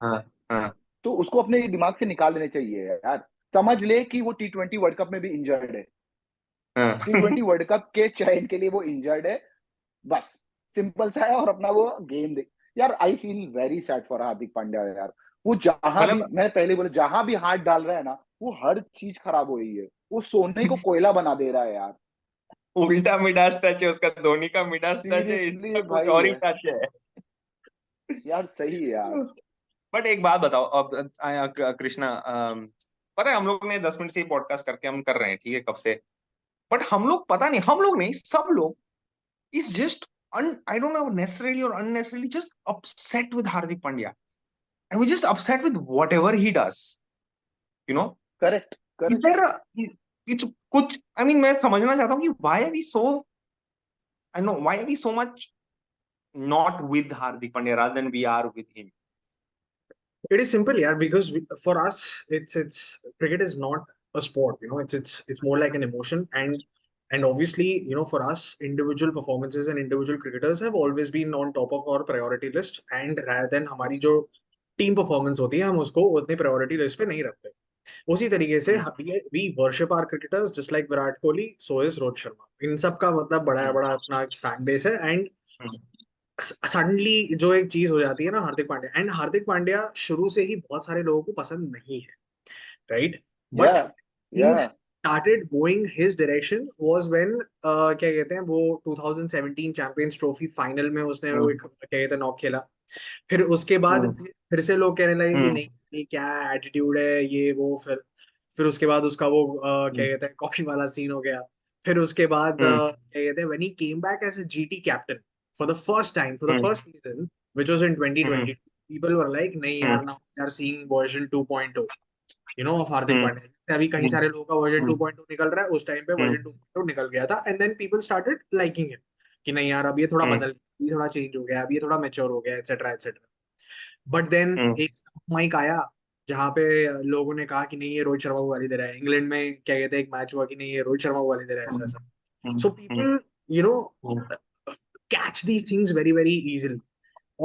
Speaker 1: हाँ हाँ
Speaker 2: तो उसको अपने दिमाग से निकाल देना चाहिए यार। समझ ले कि वो T20 वर्ल्ड कप में भी इंजर्ड है,
Speaker 1: हाँ
Speaker 2: T20 वर्ल्ड कप के चयन के लिए वो इंजर्ड है, बस सिंपल सा है। और अपना वो गेम दे। यार I feel very sad for Hardik Pandya यार। वो जहां भी,
Speaker 1: मतलब
Speaker 2: मैंने पहले बोला, जहां भी हाथ डाल रहा है ना, वो हर चीज खराब हो रही है, वो सोने को कोयला बना दे रहा है यार।
Speaker 1: उल्टा मिडास टच है उसका, धोनी का मिडास टच है, इसका
Speaker 2: सीरियसली
Speaker 1: कुछ
Speaker 2: भाई
Speaker 1: और ही
Speaker 2: है
Speaker 1: टच है।
Speaker 2: यार, सही है यार।
Speaker 1: बट एक बात बताओ अब, कृष्णा, पता है हम लोग ने 10 मिनट से ही पॉडकास्ट करके हम कर रहे हैं, ठीक है, कब से, बट हम लोग पता नहीं, हम लोग नहीं, सब लोग is just I don't know, necessarily or unnecessarily just upset with Hardik Pandya, and we just upset with whatever he does, you know.
Speaker 2: Correct
Speaker 1: Is
Speaker 2: correct.
Speaker 1: there it's कुछ, I mean मैं समझना चाहता हूँ कि why are we so, I know why are we so much not with Hardik Pandya rather than we are with him.
Speaker 3: It is simple, yeah, because for us, it's cricket is not a sport, it's more like an emotion, and obviously, for us, individual performances and individual cricketers have always been on top of our priority list, and rather than हमारी जो team performance होती है, हम उसको उतनी priority list पे नहीं रखते। उसी तरीके से
Speaker 1: hmm,
Speaker 3: we worship our cricketers just like Virat Kohli, so is Rohit Sharma. इन सब का मतलब बड़ा
Speaker 1: हम्म,
Speaker 3: बड़ा अपना फैन बेस है, एंड
Speaker 1: हम्म,
Speaker 3: सडनली जो एक चीज हो जाती है ना, हार्दिक पांड्या, एंड हार्दिक पांड्या शुरू से ही बहुत सारे लोगों को पसंद नहीं है, राइट?
Speaker 2: या
Speaker 3: बट
Speaker 2: या
Speaker 3: things started going his direction was when क्या कहते हैं वो 2017 चैंपियंस ट्रॉफी फाइनल में उसने वो
Speaker 1: हम्म,
Speaker 3: एक क्या कहते हैं नॉक खेला। फिर उसके बाद
Speaker 1: हम्म,
Speaker 3: फिर से लोग कहने लगे कि
Speaker 1: हम्म,
Speaker 3: नहीं ये क्या एटीट्यूड है ये वो। फिर उसके बाद उसका वो क्या
Speaker 1: हम्म,
Speaker 3: कहते हैं कॉफी वाला सीन हो गया। फिर उसके बाद
Speaker 1: हम्म,
Speaker 3: क्या कहते हैं when he came back as a GT captain for the first time for the
Speaker 1: hmm,
Speaker 3: first season which was in
Speaker 1: hmm,
Speaker 3: 2020, people were like नहीं
Speaker 1: हम्म,
Speaker 3: यार, now we are seeing version 2.0, of Hardik
Speaker 1: hmm,
Speaker 3: Pandya. जैसे अभी कई सारे लोगों का version
Speaker 1: हम्म,
Speaker 3: 2.0 निकल रहा है, उस टाइम पे
Speaker 1: हम्म,
Speaker 3: वर्जन 2.0 निकल गया था, and then people started liking him. कि नहीं यार अब ये थोड़ा
Speaker 1: हम्म,
Speaker 3: बदल, ये थोड़ा चेंज हो गया, अब ये थोड़ा मैच्योर हो गया, एक्सेट्रा एक्सेट्रा। बट देन
Speaker 1: हम्म,
Speaker 3: एक माइक आया जहाँ पे लोगों ने कहा कि नहीं ये रोहित शर्मा को गाली दे रहा है। इंग्लैंड में क्या कहते हैं, एक मैच हुआ कि नहीं ये रोहित शर्मा को गाली दे रहा है, ऐसा
Speaker 1: हम्म,
Speaker 3: ऐसा।
Speaker 1: Hmm,
Speaker 3: so
Speaker 1: hmm,
Speaker 3: people you know
Speaker 1: hmm,
Speaker 3: catch these things very very easily.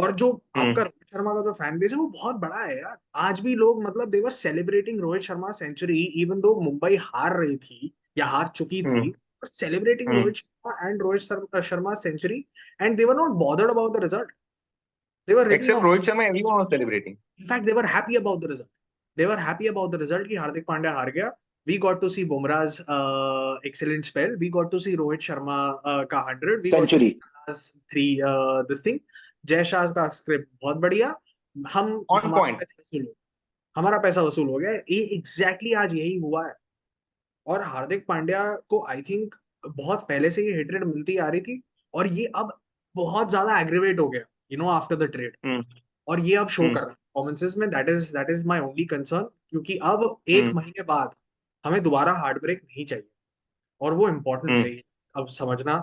Speaker 3: और जो
Speaker 1: हम्म,
Speaker 3: आपका रोहित शर्मा का जो फैन बेस है वो बहुत बड़ा है यार। आज भी लोग मतलब they were celebrating Rohit Sharma century even though Mumbai हार रही थी या हार चुकी
Speaker 1: हम्म,
Speaker 3: थी, celebrating
Speaker 1: hmm.
Speaker 3: Rohit Sharma and Sharma century, and they were not bothered about the result. They were written
Speaker 1: Except
Speaker 3: of,
Speaker 1: Rohit Sharma, everyone was celebrating.
Speaker 3: in fact they were happy about the result. They were happy about the result कि हार्दिक पांड्या हार गया। We got to see Bumrah's excellent spell. We got to see Rohit Sharma का 100. We got to
Speaker 2: century.
Speaker 3: see Shah's three this thing. Jay Shah का script बहुत बढ़िया। हम
Speaker 1: On
Speaker 3: हमारा
Speaker 1: point.
Speaker 3: पैसा वसूल हो, हमारा पैसा वसूल हो गया। ये एग्जैक्टली आज यही हुआ है। और हार्दिक पांड्या को आई थिंक बहुत पहले से ये हिट रेट मिलती आ रही थी, और ये अब बहुत ज्यादा एग्रीवेट हो गया आफ्टर द ट्रेड।
Speaker 1: Hmm,
Speaker 3: और ये अब शो
Speaker 1: hmm,
Speaker 3: कर रहा है परफॉर्मेंसेस में। That is my only concern, क्योंकि अब
Speaker 1: hmm,
Speaker 3: एक महीने बाद हमें दोबारा हार्ड ब्रेक नहीं चाहिए, और वो इम्पोर्टेंट
Speaker 1: hmm.
Speaker 3: है अब समझना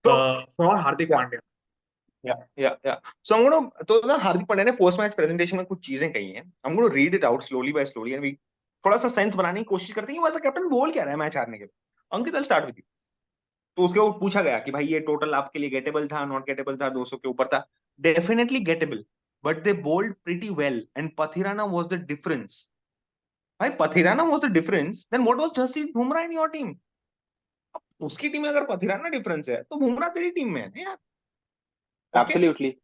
Speaker 1: So,
Speaker 3: for Hardik
Speaker 1: yeah,
Speaker 3: Pandya.
Speaker 1: yeah. So I'm gonna, तो ना हार्दिक पांड्या ने पोस्ट मैच प्रेजेंटेशन में कुछ चीजें कही हैं। I'm gonna read it out slowly by slowly and we थोड़ा सा सेंस बनाने की कोशिश करते हैं कि वैसा कैप्टन बोल क्या रहा है मैच हारने के बाद। अंकित, I'll start with you. तो उसके ऊपर पूछा गया कि भाई ये टोटल आपके लिए गेटेबल था, नॉट गेटेबल था, 200 के ऊपर था। Definitely gettable, but they bowled pretty well and Pathirana was the difference. भाई Pathirana was the difference, then what was Jasprit Bumrah in your team? उसकी टीम में अगर पथिराना डिफरेंस है तो बुमराह तेरी टीम में है ना यार। Okay,
Speaker 2: absolutely.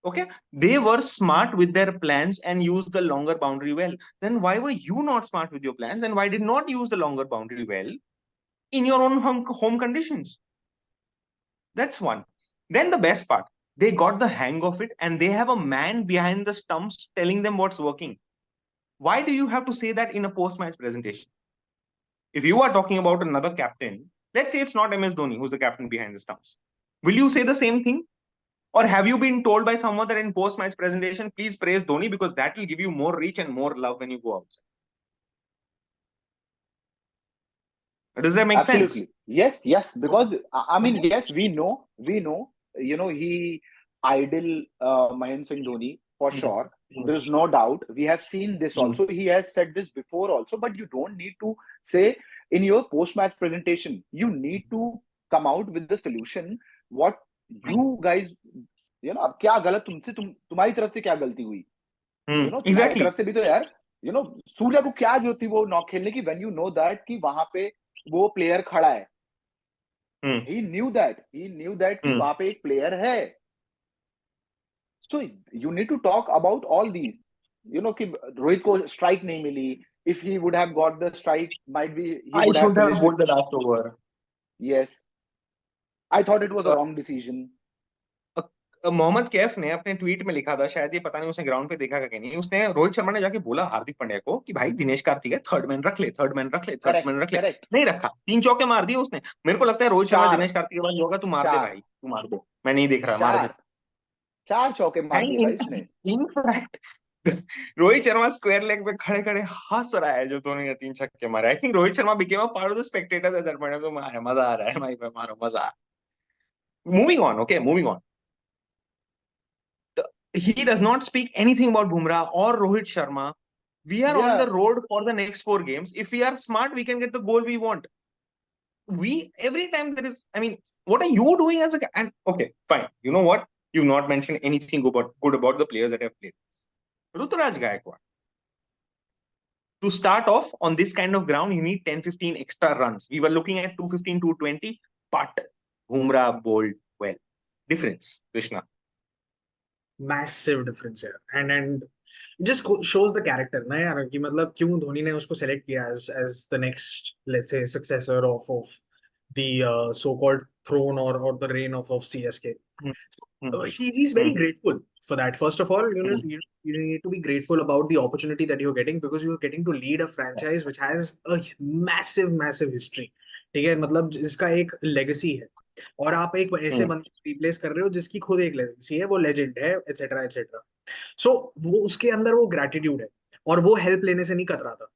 Speaker 1: okay, they were smart with their plans and used the longer boundary well. Then why were you not smart with your plans and why did not use the longer boundary well in your own home conditions? That's one. Then the best part, they got the hang of it and they have a man behind the stumps telling them what's working. Why do you have to say that in a post-match presentation? If you are talking about another captain, let's say it's not MS Dhoni who's the captain behind the stumps, will you say the same thing? Or have you been told by someone that in post-match presentation, please praise Dhoni because that will give you more reach and more love when you go outside? Does that make sense?
Speaker 2: Absolutely. Yes, yes. Because I mean, yes, we know, he idol Mahendra Singh Dhoni for sure. There's no doubt. We have seen this also. He has said this before also, but you don't need to say in your post-match presentation. You need to come out with the solution. What you guys, अब क्या गलत तुम्हारी तरफ से क्या गलती हुई? तुम्हारी
Speaker 1: Exactly.
Speaker 2: तरफ से भी तो यार, सूर्या को क्या जरूरत थी वो नॉक खेलने की, when you know that कि वहां पे वो प्लेयर खड़ा है।
Speaker 1: Hmm.
Speaker 2: he knew that कि
Speaker 1: Hmm.
Speaker 2: वहां पे एक प्लेयर है। so you need to talk about all these, कि रोहित को स्ट्राइक नहीं मिली। if he would have got the strike, might be he
Speaker 1: I
Speaker 2: would have
Speaker 1: should have
Speaker 2: finished with,
Speaker 1: bowled the last over.
Speaker 2: yes, I thought it was a
Speaker 1: Uh,
Speaker 2: wrong decision.
Speaker 1: Mohammad Kaif ने अपने tweet में लिखा था, शायद ये पता नहीं उसने ग्राउंड पे देखा कि नहीं, उसने रोहित शर्मा ने जाके बोला हार्दिक पांड्या को कि भाई दिनेश कार्तिक है, थर्ड मैन रख ले, थर्ड मैन रख ले, थर्ड
Speaker 2: correct
Speaker 1: मैन रख ले।
Speaker 2: correct
Speaker 1: नहीं रखा, 3 चौके मार दिए उसने। मेरे को लगता है रोहित शर्मा
Speaker 2: चार
Speaker 1: दिनेश कार्तिक के बाद होगा, तू मार दे
Speaker 2: चार
Speaker 1: भाई, तू मार दे, मैं नहीं देख रहा, मार दे।
Speaker 2: चार चार चौके मार दिए भाई उसने।
Speaker 1: In fact Rohit Sharma square leg पे खड़े खड़े हंस रहा है जो धोनी ने 3 छक्के मारे। I think Rohit Sharma became a part of the spectators at that point. तो मजा आ रहा है भाई, मैं मारो, मजा आ। Moving on, okay, moving on. He does not speak anything about Bumrah or Rohit Sharma. We are on the
Speaker 2: yeah
Speaker 1: road for the next 4 games. If we are smart, we can get the goal we want. We every time there is, I mean, what are you doing as a, and okay, fine. You know what? You've not mentioned anything good about the players that have played. Ruturaj Gaikwad. To start off on this kind of ground, you need 10-15 extra runs. We were looking at 215, 220, but Bumrah bowled well. Difference, Krishna.
Speaker 3: Massive difference है। And just shows the character ना यार, कि मतलब क्यों धोनी ने उसको select किया as the next, let's say, successor of the so called throne or the reign of CSK.
Speaker 1: Hmm, hmm,
Speaker 3: He's very
Speaker 1: hmm,
Speaker 3: grateful for that. First of all,
Speaker 1: hmm,
Speaker 3: you need to be grateful about the opportunity that you're getting, because you're getting to lead a franchise which has a massive history. ठीक है, मतलब जिसका एक legacy है, और आप एक ऐसे
Speaker 1: hmm,
Speaker 3: बंदे को रिप्लेस कर रहे हो जिसकी खुद एक लेगेसी है, वो लेजेंड है, एटसेट्रा एटसेट्रा। सो वो उसके अंदर वो ग्रेटिट्यूड है, और वो हेल्प लेने से नहीं कतरा था,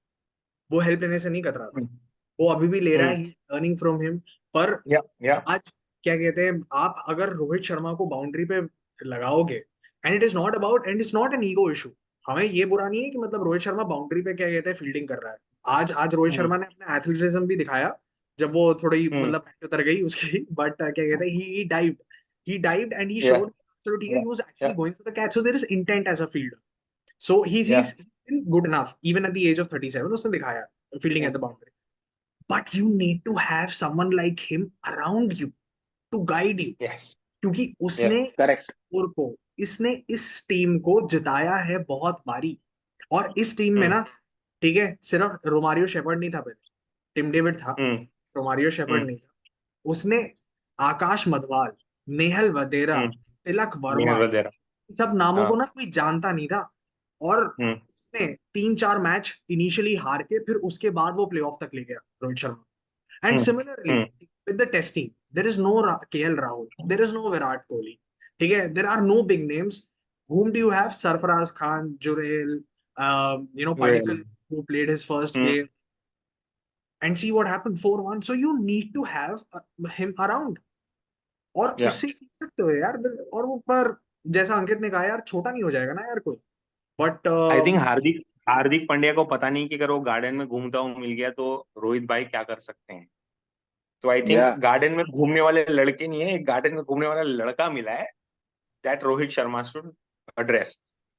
Speaker 3: वो हेल्प लेने से नहीं कतरा था।
Speaker 1: hmm,
Speaker 3: वो अभी भी ले रहा
Speaker 1: hmm.
Speaker 3: है, ही अर्निंग फ्रॉम हिम। पर
Speaker 1: Yeah, yeah.
Speaker 3: आज क्या कहते हैं, आप अगर रोहित शर्मा को बाउंड्री पे लगाओगे, and it's not an ego issue. हमें ये बुरा नहीं है कि मतलब रोहित शर्मा बाउंड्री पे क्या कहते हैं फील्डिंग कर रहा है। आज रोहित
Speaker 1: हम्म
Speaker 3: शर्मा ने अपना एथलेटिज्म भी दिखाया, जब वो थोड़ी
Speaker 1: हम्म
Speaker 3: मतलब उतर गई उसकी, बट क्या कहते हैं he dived and he
Speaker 1: yeah
Speaker 3: showed, चलो ठीक है,
Speaker 1: yeah
Speaker 3: he was actually
Speaker 1: yeah
Speaker 3: going for the catch, so there is intent as a fielder. So he's
Speaker 1: yeah
Speaker 3: good enough even at the age of 37, उसने दिखाया fielding at
Speaker 1: mm,
Speaker 3: the boundary. But you need to have someone like him around you to guide you,
Speaker 1: yes
Speaker 3: क्योंकि
Speaker 1: yeah
Speaker 3: उसने
Speaker 2: correct.
Speaker 3: Score को, इसने इस team को जिताया है बहुत बारी। और इस टीम में
Speaker 1: mm,
Speaker 3: ना, ठीक है, सिर्फ रोमारियो शेफर्ड नहीं था पहले, टिम डेविड था,
Speaker 1: mm,
Speaker 3: रोमारियो शेफर्ड
Speaker 1: mm,
Speaker 3: नहीं था। उसने आकाश Madhwal, Nehal Vadra,
Speaker 1: mm.
Speaker 3: Tilak Varma,
Speaker 1: Neil Vadera
Speaker 3: सब नामों को
Speaker 1: हाँ
Speaker 3: ना कोई जानता नहीं था। और
Speaker 1: mm,
Speaker 3: उसने 3-4 मैच इनिशियली हार के फिर उसके बाद वो प्लेऑफ तक ले गया Rohit Sharma. And
Speaker 1: mm,
Speaker 3: similarly
Speaker 1: mm,
Speaker 3: with the testing, there is no KL Rahul, there is no Virat Kohli, ठीक है, there are no big names. whom do you have? Sarfaraz Khan, Jurel,
Speaker 1: really
Speaker 3: Padikkal, who played his first
Speaker 1: mm,
Speaker 3: game, and see what happened, 4-1. So you need to have him around, और
Speaker 1: yeah
Speaker 3: उससे सीख सकते हो यार। और वो पर जैसा अंकित ने कहा यार, छोटा नहीं हो जाएगा ना यार कोई। बट
Speaker 1: आई थिंक हार्दिक हार्दिक पांड्या को पता नहीं कि अगर वो गार्डन में घूमता हुआ मिल गया तो रोहित भाई क्या कर सकते हैं। तो आई थिंक
Speaker 2: या
Speaker 1: गार्डन में घूमने वाले लड़के नहीं है, एक गार्डन में घूमने वाला लड़का मिला है, that Rohit Sharma should address.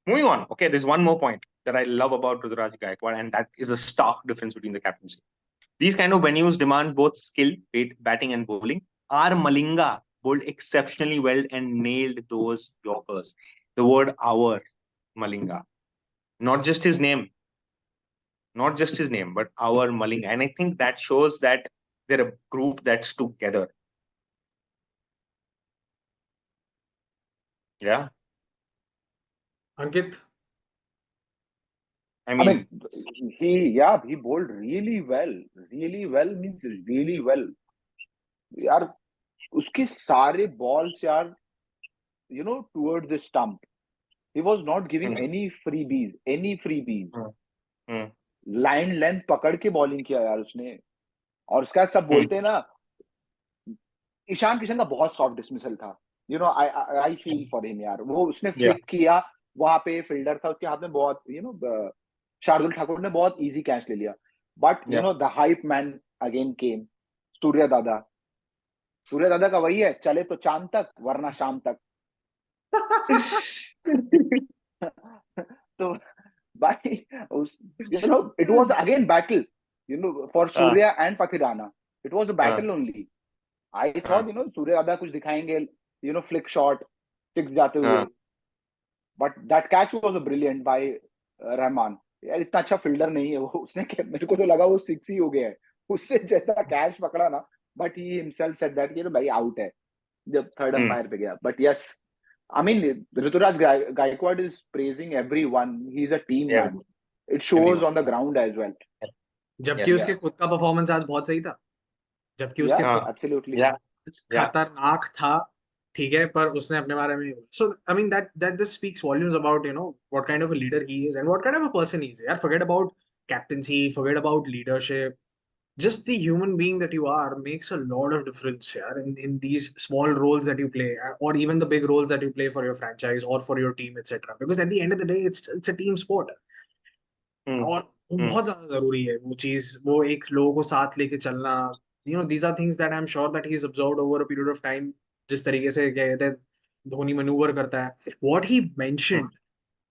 Speaker 1: Moving on, okay, there's one more point that I love about Ruturaj Gaikwad, and that is a stark difference between the captaincy. These kind of venues demand both skill, batting, and bowling. R. Malinga bowled exceptionally well and nailed those Yorkers. The word "our" Malinga, not just his name, not just his name, but our Malinga, and I think that shows that they're a group that's together. Yeah,
Speaker 3: Ankit,
Speaker 1: I
Speaker 2: I
Speaker 1: mean,
Speaker 2: mean, he bowled really well means really well. यार उसके सारे balls यार, towards the stump. He was not giving
Speaker 1: mm,
Speaker 2: any freebies.
Speaker 1: mm, mm,
Speaker 2: line length पकड़ के bowling किया यार उसने। और उसके बाद सब
Speaker 1: mm,
Speaker 2: बोलते हैं ना, ईशान किशन का बहुत सॉफ्ट डिसमिसल था। आई फील फॉर हिम यार, वो उसने
Speaker 1: yeah,
Speaker 2: फ्लिक किया, वहां पे फील्डर था उसके हाथ में, बहुत शार्दुल ठाकुर ने बहुत इजी कैच ले लिया। But
Speaker 1: yeah.
Speaker 2: The hype man again came, Surya Dada. Surya दादा का वही है, चले तो चांद तक वरना शाम तक। तो भाई it was again battle, for
Speaker 1: हाँ
Speaker 2: Surya and Pathirana. It was a
Speaker 1: हाँ
Speaker 2: बैटल ओनली। आई
Speaker 1: हाँ
Speaker 2: थॉट सूर्य दादा कुछ दिखाएंगे, फ्लिक शॉट, सिक्स जाते हुए।
Speaker 1: हाँ
Speaker 2: but that catch was brilliant by Rahman. यार इतना अच्छा फील्डर नहीं है वो, मेरे को तो लगा वो सिक्स ही हो गया है, उसने जैसा कैच पकड़ा ना। But he himself said that भाई आउट है जब थर्ड
Speaker 1: हम्म,
Speaker 2: अंपायर पे गया। But yes, I mean, Rituraj Gaikwad is praising everyone. He's a team man.
Speaker 1: everyone,
Speaker 2: It shows
Speaker 1: everyone.
Speaker 2: on the ground as well.
Speaker 3: जबकि
Speaker 1: Yes.
Speaker 3: उसके
Speaker 2: Yeah,
Speaker 3: खुद का performance आज बहुत सही था, जबकि उसके
Speaker 2: yeah,
Speaker 3: खुद
Speaker 1: हाँ
Speaker 2: absolutely.
Speaker 1: yeah yeah
Speaker 3: खतरनाक था, ठीक है, पर उसने अपने बारे में, so I mean that this speaks volumes about what kind of a leader he is and what kind of a person he is यार। Forget about captaincy, forget about leadership, just the human being that you are makes a lot of difference, yeah, in these small roles that you play, or even the big roles that you play for your franchise or for your team, etc. Because at the end of the day, it's a team sport,
Speaker 1: हम्म
Speaker 3: और वो
Speaker 1: हम्म
Speaker 3: बहुत ज्यादा जरूरी है वो चीज, वो एक लोगों को साथ लेके चलना। these are things that I'm sure that he's observed over a period of time, जिस तरीके से क्या कहते हैं धोनी मनूवर करता है, what he
Speaker 1: hmm
Speaker 3: mentioned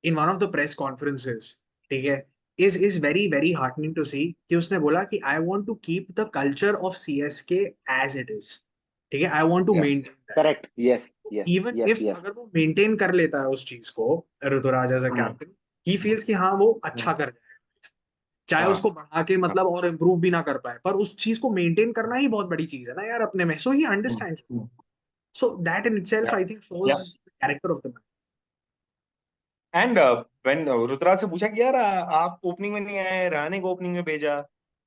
Speaker 3: in one of the press conferences, ठीक है, is very very heartening to see, कि उसने बोला कि I want to keep the culture of CSK as it is, ठीक है, I want to
Speaker 2: Yeah,
Speaker 3: maintain that,
Speaker 2: correct. Yes, yes,
Speaker 3: even
Speaker 2: yes,
Speaker 3: if
Speaker 2: yes.
Speaker 3: अगर वो मेंटेन कर लेता है उस चीज को, Ruturaj as a
Speaker 1: hmm,
Speaker 3: captain, he feels कि हाँ वो
Speaker 1: हम्म,
Speaker 3: अच्छा कर जाएगा, चाहे
Speaker 1: हाँ
Speaker 3: उसको बढ़ा के
Speaker 1: हाँ
Speaker 3: मतलब और इम्प्रूव भी ना कर पाए, पर उस चीज को मेंटेन करना ही बहुत बड़ी चीज है ना यार अपने में। So he
Speaker 1: hmm,
Speaker 3: understands,
Speaker 1: hmm,
Speaker 3: so that in itself
Speaker 1: yeah
Speaker 3: I think
Speaker 1: yeah
Speaker 3: shows the character of the
Speaker 1: and when Ruturaj से पूछा कि यार आप ओपनिंग में नहीं आए, रहाणे को ओपनिंग में भेजा।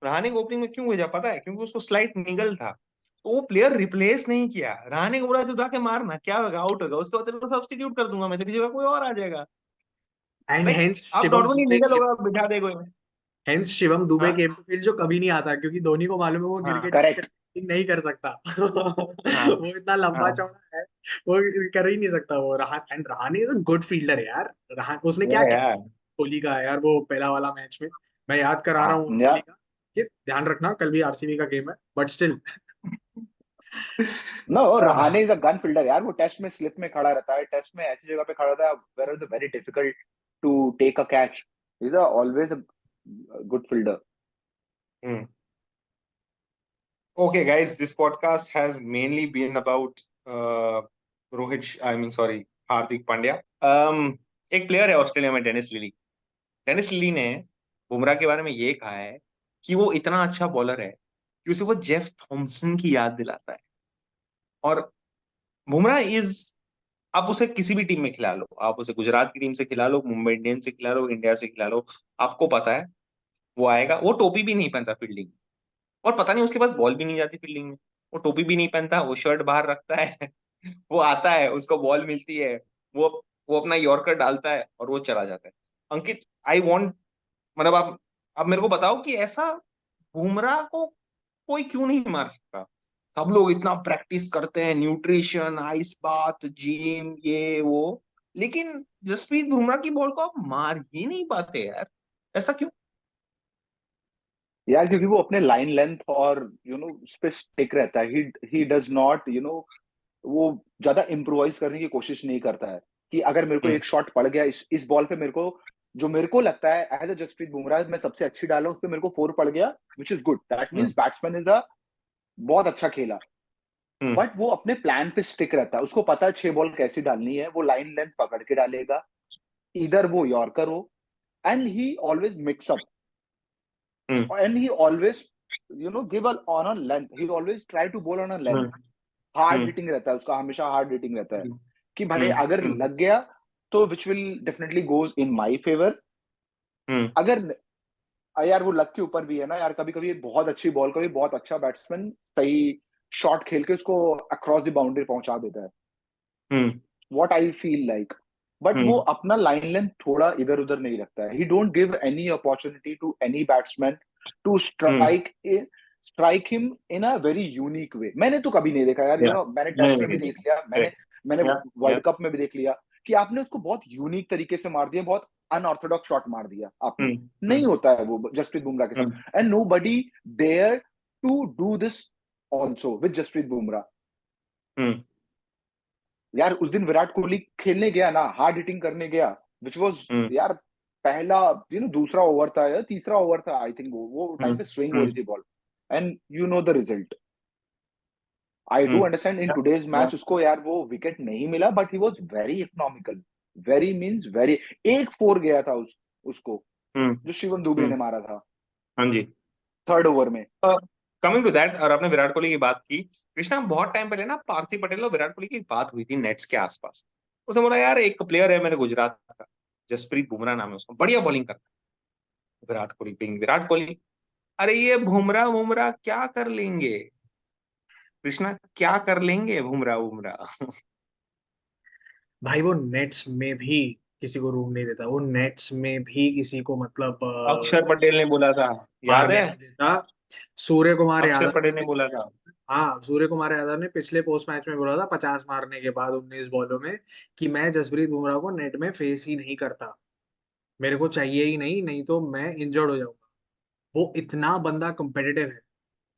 Speaker 1: रहाणे को ओपनिंग में क्यों भेजा पता है? क्योंकि उसको स्लाइट निगल था, तो वो प्लेयर रिप्लेस नहीं किया। रहाणे को बोला तू जाके मारना, क्या होगा, आउट होगा, उसके बाद तेरे को सब्स्टिट्यूट कर दूंगा मैं, तेरी जगह कोई और आ जाएगा।
Speaker 3: एंड
Speaker 1: लाइक
Speaker 3: हेंस
Speaker 1: आप
Speaker 3: शिवम
Speaker 1: नॉर्मली
Speaker 3: दुबे
Speaker 1: निगल
Speaker 3: के,
Speaker 1: होगा, बिठा दे कोई।
Speaker 3: हेंस शिवम दुबे
Speaker 1: हाँ
Speaker 3: केम टू फील्ड जो कभी नहीं आता, क्योंकि धोनी को मालूम है वो गिर
Speaker 1: हाँ
Speaker 3: के
Speaker 2: Correct.
Speaker 3: नहीं कर सकता।
Speaker 1: हाँ
Speaker 3: वो इतना लंबा
Speaker 1: हाँ
Speaker 3: चौड़ा है, वो कर ही नहीं सकता वो। Rahane is a good fielder यार। उसने क्या किया
Speaker 1: यार
Speaker 3: कोहली का यार, वो पहला वाला मैच में। मैं याद करा रहा
Speaker 2: हाँ
Speaker 3: हूँ
Speaker 2: या
Speaker 3: कोहली का, कि ध्यान रखना कल भी आरसीबी का गेम है, but still.
Speaker 2: No, Rahane is a gun fielder यार। वो टेस्ट में स्लिप में खड़ा रहता है, टेस्ट में ऐसी जगह पे खड़ा रहता है where is very difficult to take a catch. Is always a good fielder.
Speaker 1: Okay, guys, this podcast has mainly been about I mean, sorry, Hardik Pandya. एक प्लेयर है ऑस्ट्रेलिया में, डेनिस लिली। डेनिस लिली ने बुमराह के बारे में ये कहा है कि वो इतना अच्छा बॉलर है कि उसे वो जेफ थॉमसन की याद दिलाता है। और बुमराह इज, आप उसे किसी भी टीम में खिला लो, आप उसे गुजरात की टीम से खिला लो, मुंबई इंडियंस से खिला लो, इंडिया से खिला लो, आपको पता है वो आएगा। वो टोपी भी नहीं पहनता फील्डिंग, और पता नहीं उसके पास बॉल भी नहीं जाती फील्डिंग में। वो टोपी भी नहीं पहनता, वो शर्ट बाहर रखता है। वो आता है, उसको बॉल मिलती है, वो वो अपना यॉर्कर डालता है और वो चला जाता है। अंकित, आई वांट, मतलब आप मेरे को बताओ कि ऐसा बुमराह को कोई क्यों नहीं मार सकता? सब लोग इतना प्रैक्टिस करते हैं, न्यूट्रिशन, आइस बाथ, जिम, ये वो, लेकिन जसप्रीत बुमराह की बॉल को आप मार ही नहीं पाते यार। ऐसा क्यों?
Speaker 2: यार क्योंकि वो अपने लाइन लेंथ और उस पे स्टिक रहता है। ही डज नॉट वो ज्यादा इम्प्रोवाइज करने की कोशिश नहीं करता है कि अगर मेरे को
Speaker 1: हम्म
Speaker 2: एक शॉट पड़ गया इस बॉल पे, मेरे को जो मेरे को लगता है एज अ जसप्रीत बुमराह मैं सबसे अच्छी डाला, उस पे मेरे को फोर पड़ गया, which is good, that
Speaker 1: hmm
Speaker 2: means batsman is a बहुत अच्छा खेला।
Speaker 1: हम्म
Speaker 2: बट वो अपने प्लान पे स्टिक रहता है, उसको पता है 6 बॉल कैसी डालनी है, वो लाइन लेंथ पकड़ के डालेगा, इधर वो यॉर्कर हो, and he always mix up,
Speaker 1: hmm
Speaker 2: and he always give on a length, he always try to bowl on a length.
Speaker 1: Hmm
Speaker 2: hard
Speaker 1: hmm
Speaker 2: hitting रहता है उसका, हमेशा हार्ड हिटिंग रहता है
Speaker 1: हम्म
Speaker 2: कि भाई
Speaker 1: हम्म
Speaker 2: अगर
Speaker 1: हम्म
Speaker 2: लग गया तो which will definitely goes in my favour.
Speaker 1: हम्म
Speaker 2: अगर यार वो लक के ऊपर भी है ना यार, कभी कभी बहुत अच्छी बॉल, कभी बहुत अच्छा बैट्समैन सही शॉट खेल के उसको अक्रॉस द बाउंड्री पहुंचा देता है,
Speaker 1: hmm
Speaker 2: what I feel like. But वो
Speaker 1: हम्म
Speaker 2: अपना लाइन लेंथ थोड़ा इधर उधर नहीं रखता है, he don't give any opportunity to any batsman to
Speaker 1: hmm
Speaker 2: strike him in a very unique way. मैंने तो कभी नहीं देखा यार,
Speaker 1: या
Speaker 2: मैंने
Speaker 1: नहीं
Speaker 2: टेस्ट में भी
Speaker 1: नहीं
Speaker 2: देख लिया, मैंने
Speaker 1: करेक्ट
Speaker 2: मैंने
Speaker 1: या या
Speaker 2: वर्ल्ड कप में भी देख लिया कि आपने उसको बहुत यूनिक तरीके से मार दिया, बहुत अनऑर्थोडॉक्स शॉट मार दिया आपने।
Speaker 1: हम्म
Speaker 2: नहीं
Speaker 1: हम्म
Speaker 2: होता है वो जसप्रीत बुमराह के
Speaker 1: हम्म
Speaker 2: साथ, and nobody dare to do this also with Jasprit Bumrah.
Speaker 1: हम्म
Speaker 2: यार उस दिन विराट कोहली खेलने गया ना, हार्ड हिटिंग करने गया, विच वॉज
Speaker 1: हम्म
Speaker 2: यार पहला दूसरा ओवर था या तीसरा ओवर था आई थिंक, वो टाइम
Speaker 1: हम्म
Speaker 2: पे स्विंग हो रही
Speaker 1: हम्म
Speaker 2: थी ball, and the result. I do understand in
Speaker 1: या
Speaker 2: टूडेज
Speaker 1: या
Speaker 2: मैच उसको यार वो विकेट नहीं मिला, but he was very economical, very means very. एक फोर गया था उसको,
Speaker 1: हम्म
Speaker 2: जो शिवम दुबे ने मारा था
Speaker 1: हाँ जी।
Speaker 2: थर्ड ओवर में।
Speaker 1: कमिंग टू दैट, और आपने विराट कोहली की बात की, कृष्णा, बहुत टाइम पहले ना पार्थिव पटेल और विराट कोहली की बात हुई थी नेट्स के आसपास। उसने बोला यार एक प्लेयर है मेरे गुजरात का, जसप्रीत बुमराह नाम है उसका, बढ़िया बॉलिंग करता है। विराट कोहली पिंग, विराट कोहली, अरे ये बुमराह बुमराह क्या कर लेंगे कृष्णा, क्या कर लेंगे बुमराह बुमराह?
Speaker 3: भाई वो नेट्स में भी किसी को रूम नहीं देता, वो नेट्स में भी किसी को मतलब
Speaker 1: अक्षर पटेल ने बोला था, याद
Speaker 3: मारने
Speaker 1: है?
Speaker 3: नहीं देता। सूर्य कुमार
Speaker 1: अक्षर
Speaker 3: यादव
Speaker 1: पटेल ने
Speaker 3: ने
Speaker 1: बोला था।
Speaker 3: हाँ, सूर्य कुमार यादव ने पिछले पोस्ट मैच में बोला था 50 मारने के बाद 19 बॉलों में, कि मैं जसप्रीत बुमराह को नेट में फेस ही नहीं करता, मेरे को चाहिए ही नहीं, नहीं तो मैं इंजर्ड हो जाऊंगा। वो इतना बंदा competitive है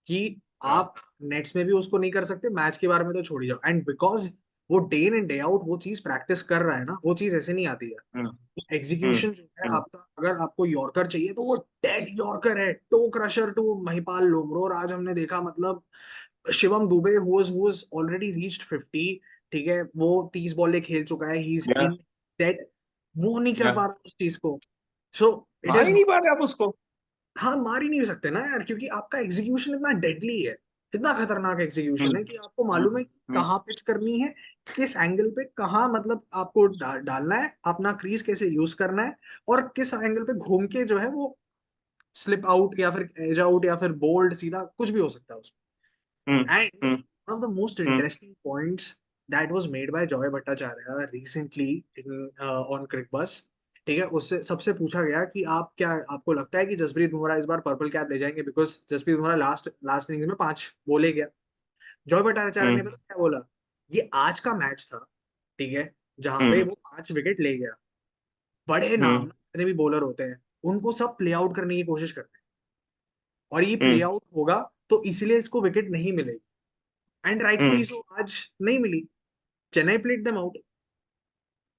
Speaker 3: कि
Speaker 1: हाँ,
Speaker 3: आप नेट्स में भी उसको नहीं कर सकते, मैच के बारे में तो छोड़ ही जाओ। एंड बिकॉज वो day in and day out वो चीज प्रैक्टिस कर रहा है ना, वो चीज ऐसे नहीं आती है।
Speaker 1: हम्म हम्म
Speaker 3: एग्जीक्यूशन जो है
Speaker 1: हम्म
Speaker 3: आपका, अगर आपको यॉर्कर चाहिए तो वो डेड यॉर्कर है, toe crusher to Mahipal Lomror. आज हमने देखा मतलब Shivam Dubey who's already reached 50, ठीक है, वो 30 बॉलें खेल चुका है, ही इज
Speaker 1: या
Speaker 3: इन डेड, वो नहीं कर
Speaker 1: या
Speaker 3: पा रहा उस चीज को। सो इट
Speaker 1: मार
Speaker 3: इज,
Speaker 1: ही नहीं पा रहे आप उसको।
Speaker 3: हाँ मार ही नहीं सकते ना यार, क्योंकि आपका एग्जीक्यूशन इतना डेडली है, इतना खतरनाक एग्जीक्यूशन है कि आपको
Speaker 1: हम्म
Speaker 3: मालूम है कि
Speaker 1: हम्म
Speaker 3: कहाँ पिच करनी है, किस एंगल पे कहाँ, मतलब आपको डालना है, अपना क्रीज कैसे यूज करना है, और किस एंगल पे घूम के जो है वो स्लिप आउट या फिर एज आउट या फिर बोल्ड सीधा कुछ भी हो सकता है
Speaker 1: हम्म
Speaker 3: उसमें। And
Speaker 1: hmm
Speaker 3: one of the most
Speaker 1: hmm
Speaker 3: interesting points that was made by Joy Bhattacharya recently in on Cricket Buzz, ठीक है, उससे सबसे पूछा गया कि आप क्या, आपको लगता है कि जसप्रीत बुमराह इस बार पर्पल कैप ले जाएंगे, because Jasprit Bumrah last last innings में 5 बोले गया। जॉय भट्टाचार्य ने
Speaker 1: हम्म
Speaker 3: पता क्या बोला, ये आज का मैच था, ठीक है, जहां पे
Speaker 1: हम्म
Speaker 3: वो 5 विकेट ले गया। बड़े नाम
Speaker 1: हम्म
Speaker 3: जितने भी बॉलर होते हैं, उनको सब प्ले आउट करने की कोशिश करते हैं, और ये प्ले
Speaker 1: हम्म
Speaker 3: आउट होगा तो इसलिए इसको विकेट नहीं मिलेगी, एंड राइटफुली
Speaker 1: हम्म
Speaker 3: सो आज नहीं मिली। Chennai played them out.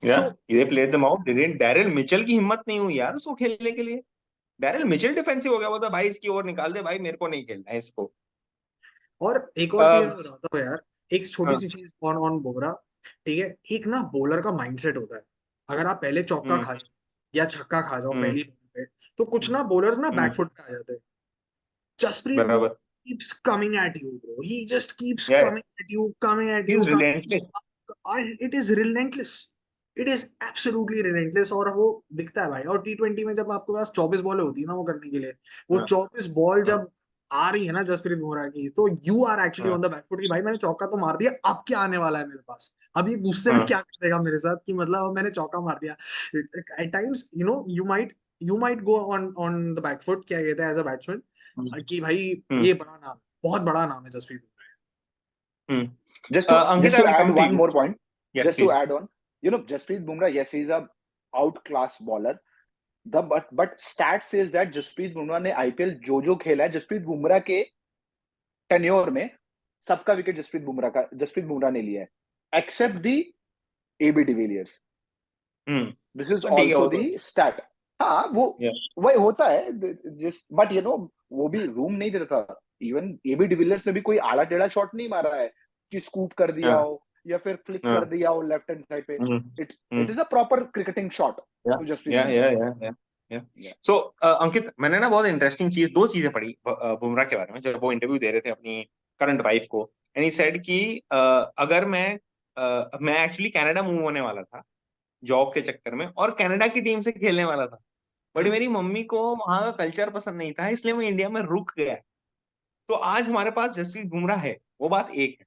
Speaker 1: Yeah
Speaker 3: so
Speaker 1: ये played them out, didn't Daryl Mitchell की हिम्मत नहीं हुई यार उसको खेलने के लिए। डैरिल मिचेल डिफेंसिव हो गया, बोलता भाई इसकी ओवर निकाल दे भाई, मेरे को नहीं खेलना है इसको।
Speaker 3: और एक और चीज
Speaker 1: अ,
Speaker 3: मैं बताता हूँ यार, एक छोटी
Speaker 1: हाँ,
Speaker 3: सी चीज ऑन ऑन बुमराह, ठीक है, एक ना बॉलर का माइंडसेट होता है। अगर आप पहले चौका
Speaker 1: हम्म
Speaker 3: खा जाओ या छक्का खा जाओ
Speaker 1: हम्म
Speaker 3: पहली बॉल पे, तो कुछ ना बॉलर्स ना
Speaker 1: हम्म,
Speaker 3: बैकफुट पे आ जाते हैं। Jasprit Bumrah
Speaker 1: बराबर।
Speaker 3: keeps coming at you, bro. He just keeps
Speaker 1: या
Speaker 3: coming at you, coming at
Speaker 1: he
Speaker 3: you,
Speaker 1: is
Speaker 3: coming.
Speaker 1: Relentless.
Speaker 3: And it is relentless. It is absolutely relentless, और वो दिखता है भाई। और T20 में जब आपके पास 24 बॉलें होती है ना वो करने के लिए, वो
Speaker 1: हाँ
Speaker 3: 24 बॉल
Speaker 1: हाँ
Speaker 3: जब आ रही है ना जसप्रीत बुमराह की, तो यू आर एक्चुअली
Speaker 1: हाँ
Speaker 3: ऑन द बैकफुट की भाई मैंने चौका तो मार दिया, अब क्या आने वाला है मेरे पास, अब ये गुस्से में
Speaker 1: हाँ
Speaker 3: क्या करेगा मेरे साथ, कि मतलब अब मैंने चौका मार दिया। At times you might go on the back foot, क्या कहते हैं, एज अ बैट्समैन, कि भाई
Speaker 1: हम्म
Speaker 3: ये बड़ा नाम है, बहुत बड़ा नाम है Jasprit Bumrah.
Speaker 1: Hmm.
Speaker 2: Just
Speaker 1: Ankit,
Speaker 2: to
Speaker 1: I will
Speaker 2: add
Speaker 1: come to
Speaker 2: one
Speaker 1: you.
Speaker 2: more point,
Speaker 1: yes
Speaker 2: just to
Speaker 1: please.
Speaker 2: add on, Jasprit Bumrah, yes, he's a outclass bowler. But stat says that Jasprit Bumrah ने IPL जो खेला है, जसप्रीत बुमराह के tenure में सबका wicket Jasprit Bumrah ने लिया है, except the AB de Villiers. This is
Speaker 1: ठीक है
Speaker 2: ऑल्सो
Speaker 1: वो
Speaker 2: दी
Speaker 1: तो।
Speaker 2: स्टैट। हाँ, वो
Speaker 1: या
Speaker 2: वही होता है जिस, बट वो भी रूम नहीं देता था। इवन एबी डिविलियर्स ने भी कोई आड़ा टेढ़ा शॉट नहीं मारा है कि स्कूप कर दिया
Speaker 1: हाँ
Speaker 2: हो या फिर फ्लिक कर
Speaker 1: हाँ
Speaker 2: दिया हो लेफ्ट हैंड साइड पे।
Speaker 1: Hmm
Speaker 2: it
Speaker 1: hmm
Speaker 2: it is a proper cricketing shot
Speaker 1: या
Speaker 2: टू जसप्रीत
Speaker 1: या या
Speaker 2: बुमराह।
Speaker 1: या या या
Speaker 2: Yeah.
Speaker 1: सो अंकित, मैंने ना बहुत इंटरेस्टिंग चीज, दो चीजें पढ़ी बुमराह के बारे में जब वो इंटरव्यू दे रहे थे अपनी करंट वाइफ को। एंड ही सेड कि अगर मैं एक्चुअली कनाडा मूव होने वाला था जॉब के चक्कर में, और कनाडा की टीम से खेलने वाला था, बट
Speaker 3: हम्म।
Speaker 1: मेरी मम्मी को वहां का कल्चर पसंद नहीं था, इसलिए मैं इंडिया में रुक गया। तो आज हमारे पास जसप्रीत बुमराह है, वो बात एक है।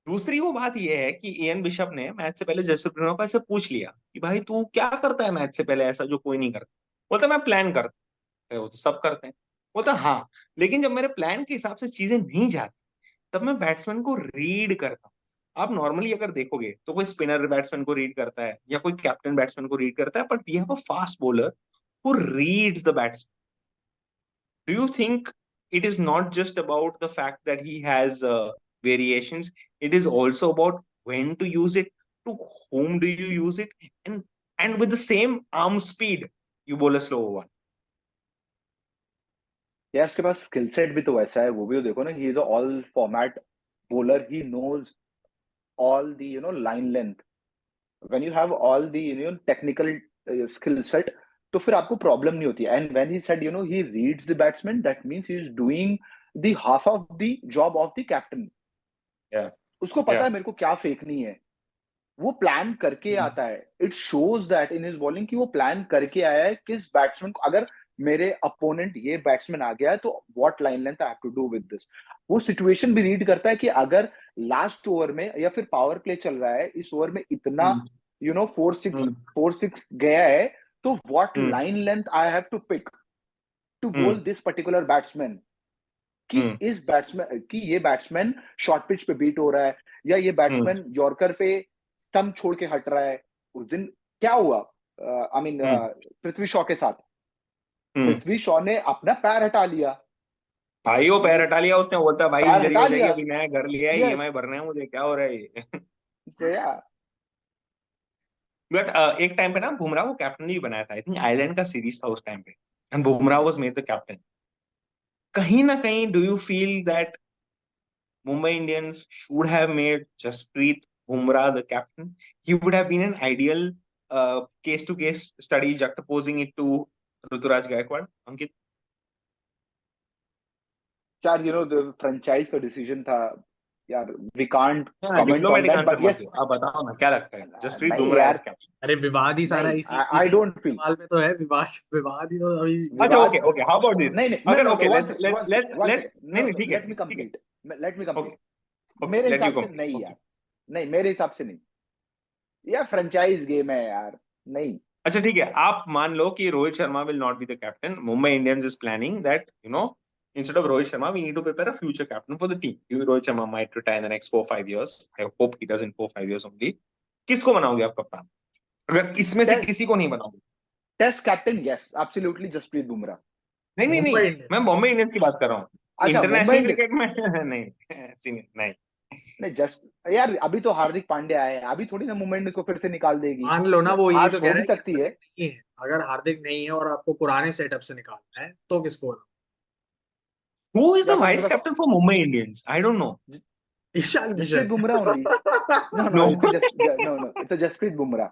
Speaker 1: दूसरी वो बात ये है कि इयन बिशप ने मैच से पहले जसप्रीत बुमराह को ऐसे पूछ लिया कि भाई तू क्या करता है मैच से पहले, ऐसा जो कोई नहीं करता। बोलता मैं प्लान करता है, वो तो सब करते हैं। बोलता हाँ, लेकिन जब मेरे प्लान के हिसाब से चीजें नहीं जाती, तब मैं बैट्समैन को रीड करता हूँ। आप नॉर्मली अगर देखोगे तो कोई स्पिनर बैट्समैन को रीड करता है या कोई कैप्टन बैट्समैन को रीड करता है, but we have a fast bowler who reads the batsman. Do you think it is not just about the fact that he has variations? It is also about when to use it, to whom do you use it, and with the same arm speed, you bowl a slow one.
Speaker 2: या उसके पास skill set भी तो वैसा है, वो भी तो देखो ना, he is all format bowler, he knows all the line length. When you have all the technical skill set, तो फिर आपको प्रॉब्लम नहीं होती। And when he said he reads the batsman, that means he is doing the half of the job of the captain.
Speaker 1: Yeah,
Speaker 2: उसको पता
Speaker 1: yeah.
Speaker 2: है मेरे को क्या फेंकनी है, वो प्लान करके
Speaker 1: Mm,
Speaker 2: आता है। It shows that in his bowling कि वो प्लान करके आया है किस बैट्समैन को, अगर मेरे अपोनेंट ये बैट्समैन आ गया है तो what line length I have to do with this. वो सिचुएशन भी रीड करता है कि अगर लास्ट ओवर में या फिर पावर प्ले चल रहा है, इस ओवर में इतना
Speaker 1: mm,
Speaker 2: 4-6 गया है, तो what
Speaker 1: mm,
Speaker 2: line length I have to pick to bowl
Speaker 1: mm,
Speaker 2: this particular batsman, कि
Speaker 1: mm,
Speaker 2: ये बैट्समैन शॉर्ट पिच पे बीट हो रहा है, या ये
Speaker 1: mm,
Speaker 2: बैट्समैन यॉर्कर पे स्टंप छोड़ के हट रहा है। उस दिन क्या हुआ, I mean
Speaker 1: mm,
Speaker 2: Prithvi Shaw के साथ,
Speaker 1: mm.
Speaker 2: पृथ्वी शॉ ने अपना पैर हटा लिया।
Speaker 1: भाई वो पैर
Speaker 2: वो
Speaker 1: हटा लिया उसने, बोलता है भाई
Speaker 2: पैर
Speaker 1: इंजरी
Speaker 2: हटा
Speaker 1: हो जाएगी,
Speaker 2: लिया।
Speaker 1: अभी नया घर लिया है,
Speaker 2: यस,
Speaker 1: ईएमआई भरना है मुझे, क्या हो रहा है ये।
Speaker 2: या
Speaker 1: बट एक टाइम पे ना बुमराह को कैप्टन भी बनाया था, आई थिंक आयरलैंड का सीरीज था उस टाइम पे, and Bumrah was made the captain. कहीं ना कहीं do you feel that Mumbai Indians should have made Jasprit Bumrah the captain? He would have been an ideal case-to-case study, juxtaposing it to Ruturaj Gaikwad. Ankit?
Speaker 2: यार, franchise का decision था यार, we can't
Speaker 1: हाँ,
Speaker 2: comment on
Speaker 1: diplomatic
Speaker 2: that,
Speaker 1: answer
Speaker 2: but
Speaker 1: मत
Speaker 2: yes.
Speaker 1: दो, आप बताओ ना क्या लगता है जसप्रीत
Speaker 2: नहीं
Speaker 1: बुमराह एज
Speaker 2: यार,
Speaker 1: कैप्टन।
Speaker 3: अरे विवाद ही सारा
Speaker 2: नहीं,
Speaker 3: इसी
Speaker 2: आई
Speaker 3: इसी
Speaker 2: डोंट फील
Speaker 3: सवाल पे तो है, विवाद विवाद ही तो अभी।
Speaker 1: अच्छा
Speaker 2: विवाद।
Speaker 1: Okay okay, how about this?
Speaker 2: नहीं नहीं, नो
Speaker 1: अगर
Speaker 2: no no,
Speaker 1: okay,
Speaker 2: one
Speaker 1: let's
Speaker 2: second,
Speaker 1: let's
Speaker 2: one
Speaker 1: let's
Speaker 2: second, one
Speaker 1: let's
Speaker 2: second,
Speaker 1: नहीं
Speaker 2: नो
Speaker 1: नहीं,
Speaker 2: नो,
Speaker 1: ठीक है
Speaker 2: लेट मी
Speaker 1: ठीक है।
Speaker 2: Complete, let me
Speaker 1: okay
Speaker 2: complete.
Speaker 1: Okay,
Speaker 2: मेरे
Speaker 1: लेट यू
Speaker 2: हिसाब से
Speaker 1: कंप्लीट।
Speaker 2: नहीं
Speaker 1: ओके
Speaker 2: यार, नहीं, मेरे हिसाब से नहीं यार, फ्रेंचाइज गेम है यार, नहीं।
Speaker 1: अच्छा ठीक है, आप मान लो कि Rohit Sharma will not be the captain. Mumbai Indians is planning that instead of Rohit Sharma, we need to prepare a future captain for the team. Rohit Sharma might retire in the next 4-5 years. I hope he does in 4-5 years only. किसको बनाओगे आप कप्तान? अगर इसमें से किसी को नहीं बनाओगे?
Speaker 2: Test captain, yes absolutely Jasprit Bumrah.
Speaker 1: नहीं,
Speaker 3: मुंबई इंडियंस.
Speaker 1: मैं बॉम्बे इंडियंस की बात कर रहा हूँ.
Speaker 2: अच्छा, मुंबई
Speaker 1: इंटरनेशनल
Speaker 2: इंडियंस.
Speaker 1: क्रिकेट में नहीं, सीनियर नहीं.
Speaker 2: नहीं, जस्ट यार अभी तो हार्दिक पांड्या है, अभी थोड़ी ना मुंबई इंडियंस को फिर से निकाल देगी.
Speaker 3: मान लो ना, वो यही
Speaker 2: आज
Speaker 3: तो
Speaker 2: हो
Speaker 3: कह
Speaker 2: भी
Speaker 3: रहा है
Speaker 2: सकती है.
Speaker 3: नहीं है. अगर हार्दिक नहीं है और आपको पुराने सेटअप से निकालना है तो किसको बनाओ?
Speaker 1: Who is
Speaker 2: या
Speaker 1: the
Speaker 2: फिर
Speaker 1: vice
Speaker 2: मेरे पास
Speaker 1: captain for Mumbai Indians? I don't know.
Speaker 3: Ishan
Speaker 2: Jasprit
Speaker 3: Kishan.
Speaker 2: Bumrah only. No no
Speaker 1: No.
Speaker 2: It's Jasprit Bumrah.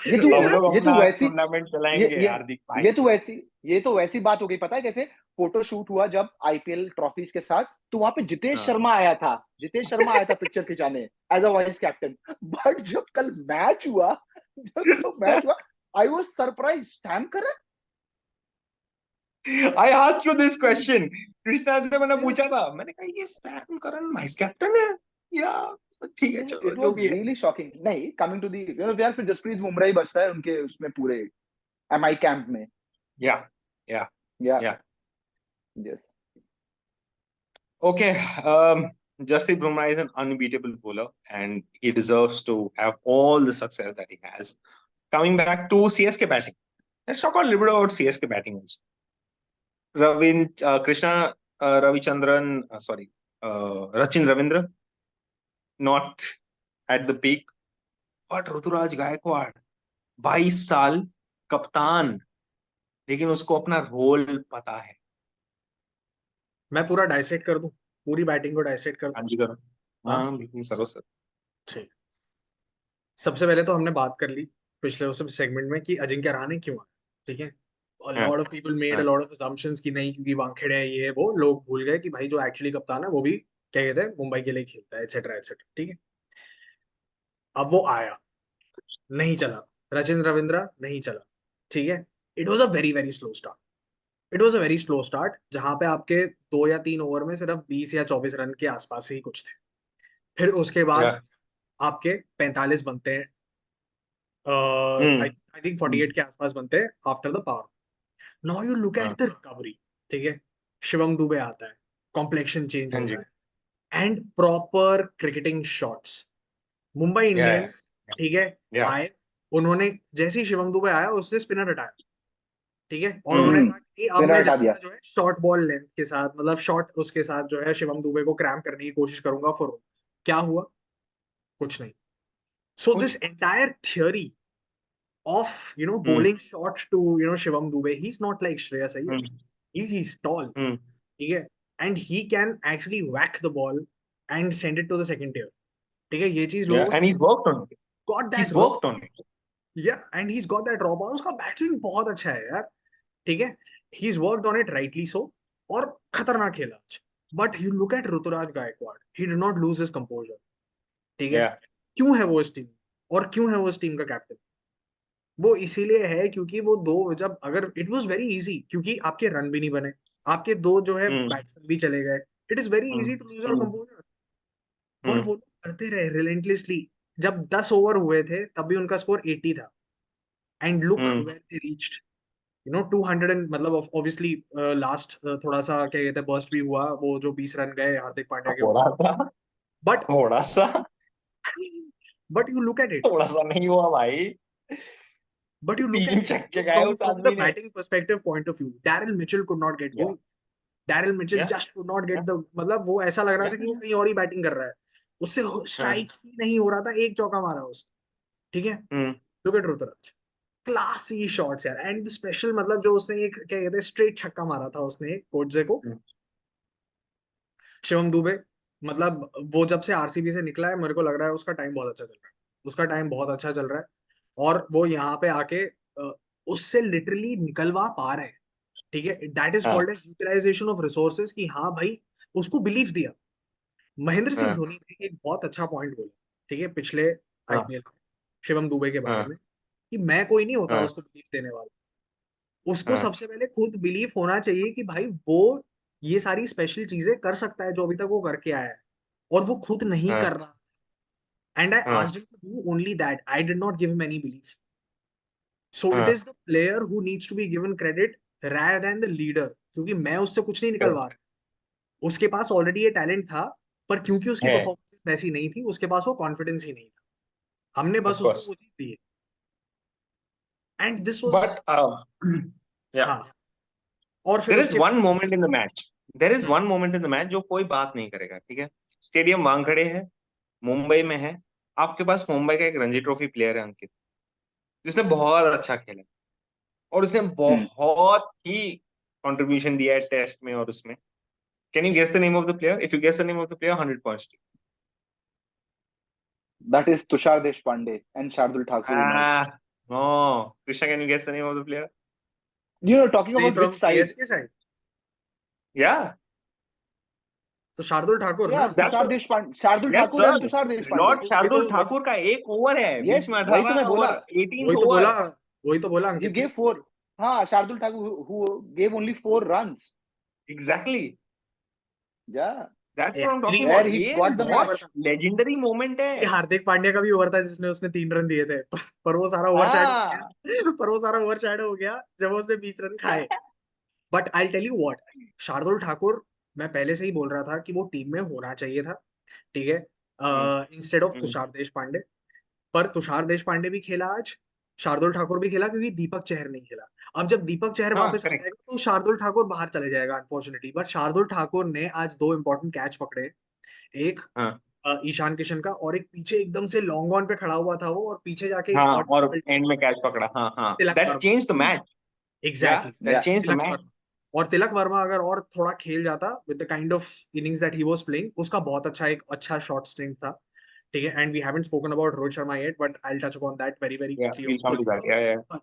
Speaker 2: ये तो
Speaker 1: हम लोग
Speaker 2: ये तो
Speaker 1: अपना
Speaker 2: वैसी
Speaker 1: टूर्नामेंट
Speaker 2: ये
Speaker 1: चलाएंगे
Speaker 2: ये
Speaker 1: हार्दिक
Speaker 2: ये
Speaker 1: भाई.
Speaker 2: तो वैसी ये तो वैसी बात हो गई. पता है कैसे? फोटो शूट हुआ जब आईपीएल ट्रॉफीज के साथ, तो वहां पे जितेश
Speaker 1: हाँ.
Speaker 2: शर्मा आया था. जितेश शर्मा आया था पिक्चर खिंचाने as a vice captain. But जब कल मैच हुआ, I was surprise. Sam Curran.
Speaker 1: I asked you this question. Krishna से मैंने पूछा था, मैंने कहा ये सैम करन वाइस कैप्टन है या? ठीक है, चलो
Speaker 2: इट
Speaker 1: जो
Speaker 2: वाज
Speaker 1: भी है.
Speaker 2: Really shocking. नहीं, कमिंग टू दी यार, फिर जसप्रीत बुमराह ही बचता है उनके उसमें पूरे एमआई कैंप में.
Speaker 1: Yeah, yeah,
Speaker 2: या
Speaker 1: yeah.
Speaker 2: Yes.
Speaker 1: Okay. Jasprit Bumrah is an unbeatable bowler, and he deserves to have all the success that he has. Coming back to CSK batting, let's talk a little bit about CSK batting also. Krishna Ravichandran, Rachin Ravindra, not at the peak, but Ruturaj Gaikwad, 22 साल कप्तान, लेकिन उसको अपना role पता है.
Speaker 3: मैं पूरा dissect कर दूं, पूरी बैटिंग को डाइसेक्ट कर
Speaker 1: हाँ
Speaker 3: दूं.
Speaker 1: जी, करो.
Speaker 3: हाँ,
Speaker 1: हाँ बिल्कुल करो सर.
Speaker 3: ठीक. सबसे पहले तो हमने बात कर ली पिछले उस सेगमेंट में कि अजिंक्य रहाणे क्यों आए. ठीक है. A
Speaker 1: हाँ,
Speaker 3: lot of people made a
Speaker 1: हाँ.
Speaker 3: lot of assumptions कि नहीं, क्योंकि वानखेड़े है, ये है वो. लोग भूल गए कि भाई जो एक्चुअली कप्तान है वो भी क्या कहते हैं, मुंबई के लिए खेलता है, एटसेट्रा एटसेट्रा. ठीक है. अब वो आया, नहीं चला. रचिन रविंद्रा नहीं चला. ठीक है. It was a very very slow start. It was a very slow start, जहां पे आपके 2 या 3 ओवर में सिर्फ 20 या 24 रन के आसपास ही कुछ थे. फिर उसके बाद
Speaker 1: Yeah.
Speaker 3: आपके 45 बनते हैं.
Speaker 1: हम्म.
Speaker 3: आई थिंक 48 के आसपास बनते हैं after the power. Now you look
Speaker 1: हाँ.
Speaker 3: At the recovery. ठीक है. शिवम दुबे आता है, कॉम्प्लेक्शन चेंज
Speaker 1: हाँ
Speaker 3: होता
Speaker 1: जी.
Speaker 3: है, and proper cricketing shots. Mumbai
Speaker 1: Yeah.
Speaker 3: Indians, ठीक है,
Speaker 1: Yeah.
Speaker 3: आए. उन्होंने जैसे ही शिवम दुबे आया, उसने स्पिनर हटाया. ठीक है. और उन्होंने
Speaker 1: हम्म.
Speaker 3: कहा कि अब
Speaker 2: स्पिनर
Speaker 3: मैं
Speaker 2: हटा दिया.
Speaker 3: जाऊंगा जो है शॉर्ट बॉल लेंथ के साथ, मतलब शॉर्ट उसके साथ जो है शिवम दुबे को क्रैम करने की कोशिश करूंगा फॉर. क्या हुआ? कुछ नहीं. सो दिस
Speaker 1: कुछ.
Speaker 3: Entire theory of
Speaker 1: hmm.
Speaker 3: bowling shots to Shivam Dube, he's not like Shreyas Iyer.
Speaker 1: Hmm.
Speaker 3: He's tall.
Speaker 1: हम्म.
Speaker 3: ठीक है. And he can actually whack the ball and send it to the second tier. ठीक है. ये चीज लोगों
Speaker 1: Yeah.
Speaker 3: को
Speaker 1: And he's worked on it.
Speaker 3: got
Speaker 1: He's
Speaker 3: that raw.
Speaker 1: worked on it.
Speaker 3: Yeah, and he's got that raw ball. उसका batting बहुत अच्छा है यार. ठीक है. He's worked on it rightly so. और खतरनाक खेला आज. But you look at Ruturaj Gaikwad, he did not lose his composure. ठीक है.
Speaker 1: Yeah.
Speaker 3: क्यों है वो इस टीम, और क्यों है वो इस टीम का कैप्टन? वो इसीलिए है क्योंकि वो दो, जब अगर इट वाज वेरी इजी, क्योंकि आपके रन भी नहीं बने, आपके दो जो है
Speaker 1: हम्म.
Speaker 3: बैट्समैन भी चले गए. It is very easy to lose your
Speaker 1: hmm.
Speaker 3: Composure. और
Speaker 1: हम्म.
Speaker 3: वो करते रहे रिलेंटलेसली. जब 10 ओवर हुए थे तब भी उनका स्कोर 80 था. And look
Speaker 1: hmm.
Speaker 3: Where they reached, 200 and मतलब ऑब्वियसली लास्ट थोड़ा सा क्या कहते हैं बर्स्ट भी हुआ, वो जो 20 रन गए हार्दिक पांड्या के
Speaker 1: थोड़ा
Speaker 3: ऊपर.
Speaker 1: सा.
Speaker 3: बट
Speaker 1: थोड़ा सा.
Speaker 3: You look at it.
Speaker 1: थोड़ा सा नहीं हुआ भाई.
Speaker 3: But you look at
Speaker 1: 3
Speaker 3: it
Speaker 1: छक्के खाए
Speaker 3: from
Speaker 1: उस
Speaker 3: from the
Speaker 1: आदमी ने.
Speaker 3: batting perspective point of view. Daryl Mitchell could not get
Speaker 1: Yeah.
Speaker 3: going. Daryl Mitchell
Speaker 1: Yeah.
Speaker 3: just could not get
Speaker 1: Yeah.
Speaker 3: the, मतलब वो ऐसा लग रहा था
Speaker 1: Yeah.
Speaker 3: कि वो कहीं और ही बैटिंग कर रहा है. उससे स्ट्राइक ही नहीं हो रहा था. एक चौका मारा उसने. ठीक है.
Speaker 1: हम्म.
Speaker 3: Look at Ruturaj, classy shots यार. एंड स्पेशल मतलब जो उसने एक क्या कहते हैं स्ट्रेट छक्का मारा था उसने कोटजे को. शिवम दुबे, मतलब वो जब से आरसीबी से निकला है मेरे को लग रहा है उसका टाइम बहुत अच्छा चल रहा है. उसका टाइम बहुत अच्छा चल रहा है. और वो यहाँ पे आके उससे लिटरली निकलवा पा रहे हैं. ठीक है. दैट इज
Speaker 1: हाँ.
Speaker 3: Called as utilisation of resources, कि हाँ भाई उसको बिलीव दिया. महेंद्र सिंह
Speaker 1: हाँ.
Speaker 3: धोनी ने एक बहुत अच्छा पॉइंट बोला. ठीक है. पिछले
Speaker 1: हाँ.
Speaker 3: आईपीएल में शिवम दुबे के बारे
Speaker 1: हाँ.
Speaker 3: में, कि मैं कोई नहीं होता
Speaker 1: हाँ.
Speaker 3: उसको बिलीव देने वाला. उसको
Speaker 1: हाँ.
Speaker 3: सबसे पहले खुद बिलीव होना चाहिए कि भाई वो ये सारी स्पेशल चीजें कर सकता है जो अभी तक वो करके आया है, और वो खुद नहीं
Speaker 1: हाँ.
Speaker 3: कर रहा. एंड आई
Speaker 1: हाँ.
Speaker 3: Asked him to do only that. I did not give him any belief. So it
Speaker 1: हाँ
Speaker 3: is the player who needs to be given credit rather than the leader, क्योंकि मैं उससे कुछ नहीं निकलवा रहा, उसके पास ऑलरेडी ये टैलेंट था, पर क्योंकि उसकी
Speaker 1: है
Speaker 3: परफॉर्मेंस वैसी नहीं थी, उसके पास वो कॉन्फिडेंस ही नहीं था, हमने
Speaker 1: of
Speaker 3: बस उसको
Speaker 1: course
Speaker 3: वो चीज दी, and this
Speaker 1: but
Speaker 3: was
Speaker 1: yeah
Speaker 3: हाँ, और फिर
Speaker 1: there is
Speaker 3: उसके
Speaker 1: one moment in the match there is
Speaker 3: hmm,
Speaker 1: one moment in the match जो कोई बात नहीं करेगा, ठीक है। स्टेडियम वानखेड़े है, मुंबई में है, आपके पास मुंबई का एक रणजी ट्रॉफी प्लेयर है अंकित, जिसने बहुत अच्छा खेला और उसने बहुत ही कंट्रीब्यूशन दिया है टेस्ट में और उसमें। Can you guess the name of the player? If you guess the name of the player 100 points.
Speaker 2: That is Tushar Deshpande and Shardul Thakur, you know.
Speaker 1: No, Krishna, can you guess the name of the player?
Speaker 2: You know, talking about
Speaker 3: from
Speaker 2: which side?
Speaker 3: CSK side,
Speaker 1: Yeah,
Speaker 3: तो शार्दुल ठाकुर ना,
Speaker 2: Yeah,
Speaker 1: that's
Speaker 2: Tushar Deshpande, Shardul
Speaker 1: yes
Speaker 2: Thakur
Speaker 1: sir.
Speaker 2: and Tushar Deshpande.
Speaker 1: Lord
Speaker 3: वही
Speaker 1: शार्दुल
Speaker 3: तो
Speaker 1: ठाकुर का एक over है, बीच
Speaker 2: Yes,
Speaker 1: में
Speaker 2: वही तो
Speaker 1: 18
Speaker 2: मैं बोला,
Speaker 1: ओवर, 18th
Speaker 3: वही तो
Speaker 1: ओवर।
Speaker 3: बोला, वही तो बोला
Speaker 2: he
Speaker 3: अंकित।
Speaker 2: gave 4. हाँ, Shardul Thakur who gave only 4 runs.
Speaker 1: Exactly.
Speaker 2: Yeah,
Speaker 1: That's what I'm
Speaker 3: actually
Speaker 1: talking
Speaker 2: where
Speaker 1: about.
Speaker 2: he
Speaker 1: ये
Speaker 2: got the
Speaker 1: बहुत
Speaker 2: match.
Speaker 1: लेजेंडरी मोमेंट
Speaker 3: ये
Speaker 1: है।
Speaker 3: हार्दिक पांड्या का भी ओवर था जिसने उसने 3 रन दिए थे, पर वो सारा ओवर शैडो हो
Speaker 1: हाँ
Speaker 3: गया, पर वो सारा ओवर शैडो हो गया जब उसने 20 रन खाए। But I tell you what, Shardul Thakur, मैं पहले से ही बोल रहा था कि वो टीम में होना चाहिए था, ठीक है,
Speaker 1: हम्म,
Speaker 3: इंस्टेड ऑफ
Speaker 1: हम्म,
Speaker 3: तुषार देश पांडे। पर तुषार देश पांडे भी खेला आज, शार्दुल ठाकुर भी खेला, क्योंकि दीपक चहर नहीं खेला। अब जब दीपक चहर
Speaker 1: हाँ
Speaker 3: वापस आ
Speaker 1: करेक्ट।
Speaker 3: जाएगा तो शार्दुल ठाकुर बाहर चले जाएगा अनफॉर्चुनेटली, बट शार्दुल ठाकुर ने आज 2 इंपॉर्टेंट कैच पकड़े, एक
Speaker 1: हाँ
Speaker 3: ईशान किशन का, और एक पीछे एकदम से लॉन्ग ऑन पे खड़ा हुआ था वो, और पीछे जाके एक
Speaker 1: हाँ
Speaker 3: और
Speaker 1: और एंड में कैच पकड़ा, हाँ हाँ,
Speaker 3: Tilak
Speaker 1: that
Speaker 3: Varma,
Speaker 1: change the match. Yeah
Speaker 3: exactly,
Speaker 1: that
Speaker 2: Yeah,
Speaker 1: change the
Speaker 3: Tilak
Speaker 1: match.
Speaker 3: Varma, और तिलक वर्मा अगर और थोड़ा खेल जाता with the kind of innings that he was playing, उसका बहुत अच्छा एक अच्छा शॉट स्ट्रिंग था, ठीक है। And we haven't spoken about Rohit Sharma yet, but I will touch upon that very very
Speaker 1: yeah
Speaker 3: quickly
Speaker 1: we'll come to that. Yeah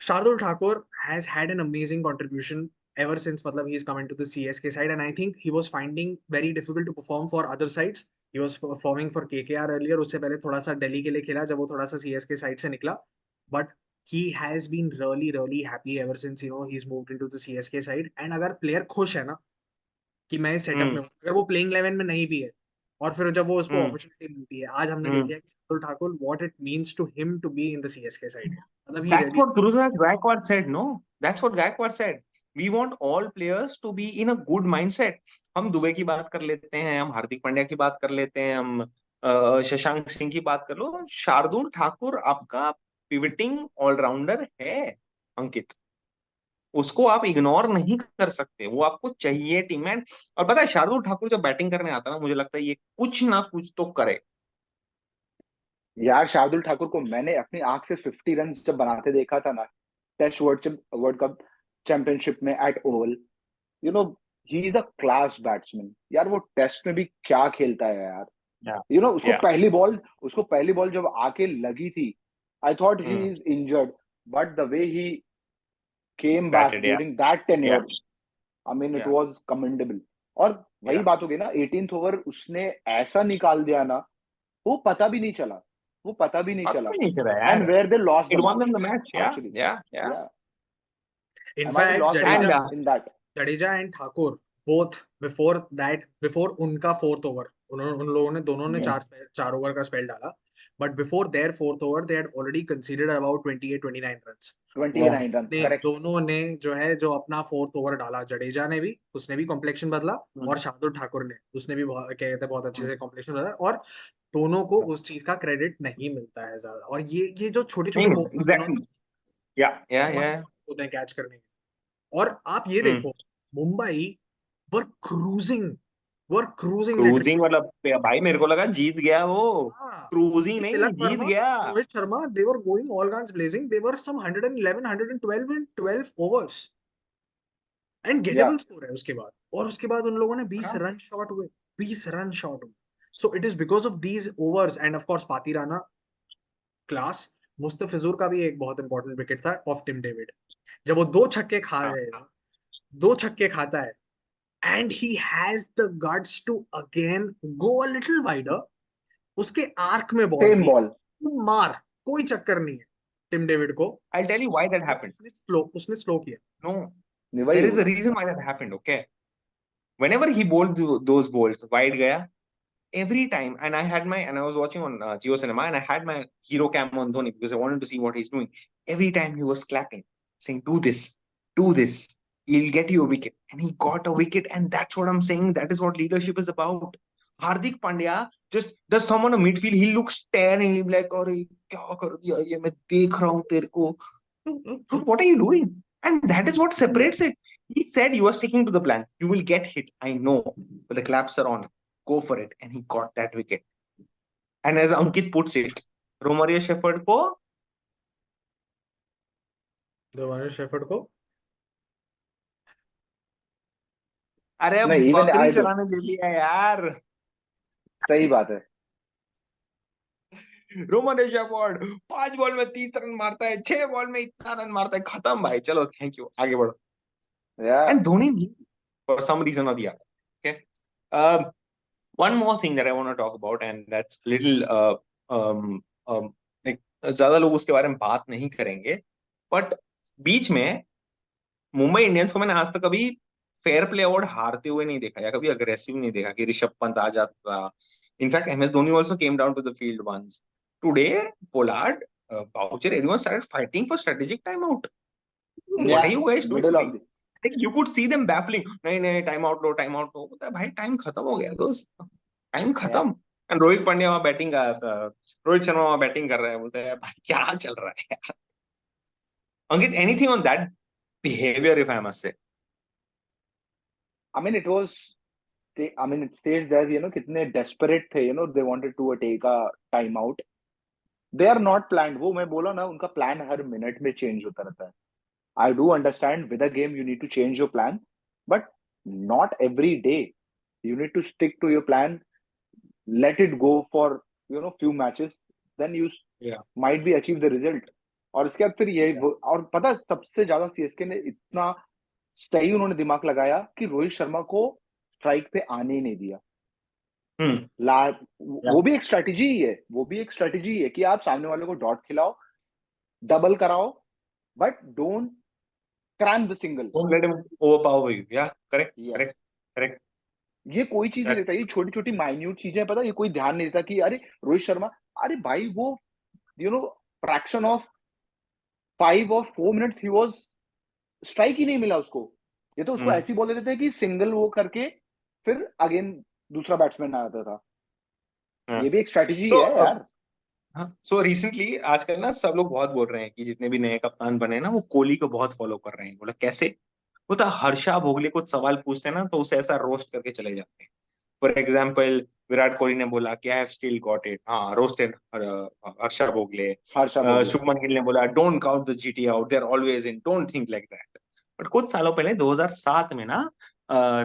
Speaker 3: Shardul Thakur has had an amazing contribution ever since matlab he's come into the CSK side, and I think he was finding very difficult to perform for other sides. He was performing for KKR earlier, उससे पहले थोड़ा सा दिल्ली के लिए खेला जब वो थोड़ा सा CSK side से निकला, but he has been really happy ever since he's moved into the CSK side. And अगर player खुश है ना कि मैं इस सेटअप में हूँ, अगर वो प्लेइंग 11 में नहीं भी है, और फिर जब वो उसको अपॉर्चुनिटी मिलती है, आज हमने देख लिया कि Shardul Thakur what it means to him to be in the CSK side, मतलब ही
Speaker 1: That's
Speaker 3: really
Speaker 1: what Guruprasad Gaikwad said, no? That's what Gaikwad said. We want all players to be in a good mindset. हम दुबे की बात कर लेते हैं, हम हार्दिक पांड्या की बात कर लेते हैं, हम शशांक सिंह की बात कर लो, शार्दुल ठाकुर आपका पिवटिंग ऑलराउंडर है अंकित। उसको आप इग्नोर नहीं कर सकते, वो आपको चाहिए टीम में। और पता है शार्दुल ठाकुर जब बैटिंग करने आता है ना, मुझे लगता है ये कुछ ना कुछ तो करे।
Speaker 2: यार शार्दुल ठाकुर को मैंने अपनी आंख से 50 रन जब बनाते देखा था ना, टेस्ट वर्ल्ड कप चैंपियनशिप में at Oval, you know, he is a class batsman यार। वो टेस्ट में भी क्या खेलता है यार,
Speaker 1: या
Speaker 2: यू नो।
Speaker 1: या
Speaker 2: उसको पहली बॉल जब आके लगी थी, I thought he is injured, but the way he came back
Speaker 1: batted. या
Speaker 2: ड्यूरिंग दैट
Speaker 1: या
Speaker 2: टेन्योर, आई मीन इट
Speaker 1: या
Speaker 2: वाज कमेंडेबल। और वही
Speaker 1: या
Speaker 2: बात हो गई ना, 18th ओवर उसने ऐसा निकाल दिया ना, वो पता भी नहीं चला, वो पता भी नहीं
Speaker 1: पता
Speaker 2: चला।
Speaker 1: भी नहीं चला
Speaker 2: एंड
Speaker 1: यार।
Speaker 2: Where they lost
Speaker 1: It
Speaker 2: the
Speaker 1: won
Speaker 2: match
Speaker 1: them the match. Yeah,
Speaker 2: actually.
Speaker 1: yeah.
Speaker 2: Yeah, they might have
Speaker 3: in fact
Speaker 2: lost the
Speaker 3: Jadeja,
Speaker 1: And
Speaker 2: match in that.
Speaker 3: Jadeja and Thakur both before उनका 4th ओवर, उन लोगों ने दोनों ने
Speaker 1: Hmm.
Speaker 3: 4 ओवर का spell डाला, but before their 4th over they had already considered about 28-29 runs.
Speaker 2: 29 run, correct.
Speaker 3: दोनों ने जो अपना 4th ओवर डाला, जडेजा ने भी, उसने भी कॉम्प्लेक्शन बदला,
Speaker 1: Hmm.
Speaker 3: और शार्दुल ठाकुर ने, उसने भी बहुत क्या कहते हैं बहुत अच्छे
Speaker 1: Hmm.
Speaker 3: से कॉम्प्लेक्शन बदला, और दोनों को उस चीज का क्रेडिट नहीं मिलता है ज्यादा। और ये जो छोटे छोटे
Speaker 1: नहीं,
Speaker 3: ओवर
Speaker 1: exactly. Yeah.
Speaker 3: होते हैं कैच करने के, और आप ये
Speaker 1: Hmm.
Speaker 3: देखो, मुंबई वर क्रूजिंग लिटरली।
Speaker 1: क्रूजिंग मतलब भाई मेरे को लगा जीत गया वो।
Speaker 3: हाँ,
Speaker 1: क्रूजिंग नहीं,
Speaker 3: तिलक
Speaker 1: जीत
Speaker 3: वर्मा,
Speaker 1: गया।
Speaker 3: Rohit Sharma, they were going all guns blazing, they were some 111 112 in 12 overs, and
Speaker 2: या,
Speaker 3: गेटेबल स्कोर है उसके बाद, और उसके बाद उन लोगों ने 20
Speaker 1: हाँ
Speaker 3: रन शॉट हुए, 20 रन शॉट हुए। So it is because of these overs, end of course पाती राणा क्लास। मुस्तफिजुर का भी एक बहुत इंपॉर्टेंट विकेट था ऑफ टिम डेविड, जब वो 2 छक्के खा
Speaker 1: हाँ
Speaker 3: गए, 2 छक्के खाता है, and he has the guts to again go a little wider, उसके आर्क में बॉल
Speaker 2: सेम
Speaker 3: थी,
Speaker 2: बॉल।
Speaker 3: मार, कोई चक्कर नहीं है टिम डेविड को,
Speaker 1: I'll tell you why that happened.
Speaker 3: उसने स्लो किया।
Speaker 1: No,
Speaker 2: वही
Speaker 1: there is
Speaker 2: बोला।
Speaker 1: a reason why that happened. Okay, whenever he bowled those balls, wide गया, every time, and I was watching on Jio Cinema, and I had my hero cam on Dhoni because I wanted to see what he's doing. Every time he was clapping, saying, do this, he'll get you a wicket. And he got a wicket, and that's what I'm saying. That is what leadership is about. Hardik Pandya just does someone a midfield, he looks staring, he'll be like, "Aure, kya kar diya ye, main dekh raha hu tere ko." Dude, what are you doing? And that is what separates it. He said you are sticking to the plan. You will get hit. I know, but the claps are on. Go for it. And he got that wicket. And as Ankit puts it, Romario Shepherd को
Speaker 3: दोबारा shepherd को
Speaker 1: अरे अब
Speaker 2: नहीं, even
Speaker 1: बकरी
Speaker 2: I do,
Speaker 1: चराने दे लिया यार.
Speaker 2: सही बात है.
Speaker 1: रोमारियो शेफर्ड 5 बॉल में 30 रन मारता है, 6 बॉल में इतना रन मारता है, खत्म भाई. चलो, थैंक यू, आगे बढ़ो.
Speaker 2: या
Speaker 1: And Dhoni, for some reason or the other. Okay. One more thing that I want to talk about, and that's little like ज्यादा लोग उसके बारे में बात नहीं करेंगे, बट बीच में मुंबई इंडियंस को मैंने आज तक कभी फेयर प्ले अवार्ड हारते हुए नहीं देखा, या कभी अग्रेसिव नहीं देखा कि ऋषभ पंत आ जाता. In fact MS Dhoni also came down to the field once. Today Pollard, Boucher, everyone started fighting for strategic timeout. What are you guys doing?
Speaker 2: Middle of the,
Speaker 1: Like, you could see them baffling. नहीं नहीं, time out लो, time out लो. बोलता है भाई, time खत्म हो गया दोस्त, time खत्म. एंड रोहित पांड्या वहां बैटिंग, रोहित शर्मा वहां बैटिंग कर रहा है. बोलता है भाई क्या चल रहा है यार. Ankit, anything on that behaviour, if I must say?
Speaker 2: I mean, it was, I mean, it states that, कितने desperate थे, they wanted to take a timeout. They are not planned. वो मैं बोला ना, उनका plan हर मिनट में change होता रहता है. I do understand with a game you need to change your plan, but not every day. You need to stick to your plan. Let it go for few matches, then you
Speaker 1: Yeah.
Speaker 2: might be achieve the result. और इसके बाद फिर ये और पता, सबसे ज्यादा CSK ने इतना सही उन्होंने दिमाग लगाया कि रोहित शर्मा को स्ट्राइक पे आने ही नहीं दिया. वो भी एक स्ट्रेटेजी ही है, वो भी एक स्ट्रेटेजी है कि आप सामने वाले को डॉट खिलाओ, डबल कराओ, but don't cram the single.
Speaker 1: Don't let him overpower you. Yeah, correct,
Speaker 2: Yes.
Speaker 1: correct, correct.
Speaker 2: ये कोई चीज नहीं देता, ये छोटी छोटी माइन्यूट चीजें, पता, ये कोई ध्यान नहीं देता कि अरे रोहित शर्मा, अरे भाई वो fraction of 5 or 4 minutes he was strike ही नहीं मिला उसको. ये तो उसको ऐसी बोल देते थे कि सिंगल वो करके फिर अगेन दूसरा बैट्समैन आ जाता था. ये भी एक स्ट्रेटजी है यार.
Speaker 1: सो रिसेंटली आजकल ना सब लोग बहुत बोल रहे हैं कि जितने भी नए कप्तान बने ना, वो कोहली को बहुत फॉलो कर रहे हैं. बोला कैसे? वो तो हर्षा भोगले कुछ सवाल पूछते हैं ना, तो उसे ऐसा रोस्ट करके चले जाते हैं. फॉर एग्जाम्पल, विराट कोहली ने बोला कि I have still got it, हाँ, रोस्टेड हर्षा भोगले. शुभमन गिल ने बोला don't count the GT out, they are always in, don't think like that. But कुछ सालों पहले 2007 में ना,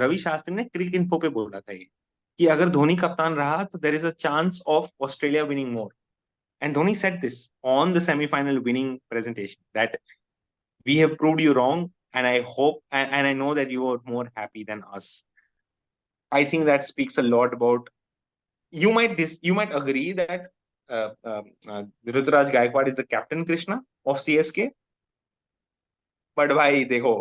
Speaker 1: रवि शास्त्री ने क्रिक इन्फो पे बोला था ये, कि अगर धोनी कप्तान रहा तो there is a chance of Australia winning more. And Dhoni said this on the semi-final winning presentation, that we have proved you wrong, and I hope and I know that you are more happy than us. I think that speaks a lot about. You might agree that Ruturaj Gaikwad is the captain Krishna of CSK, but भाई देखो,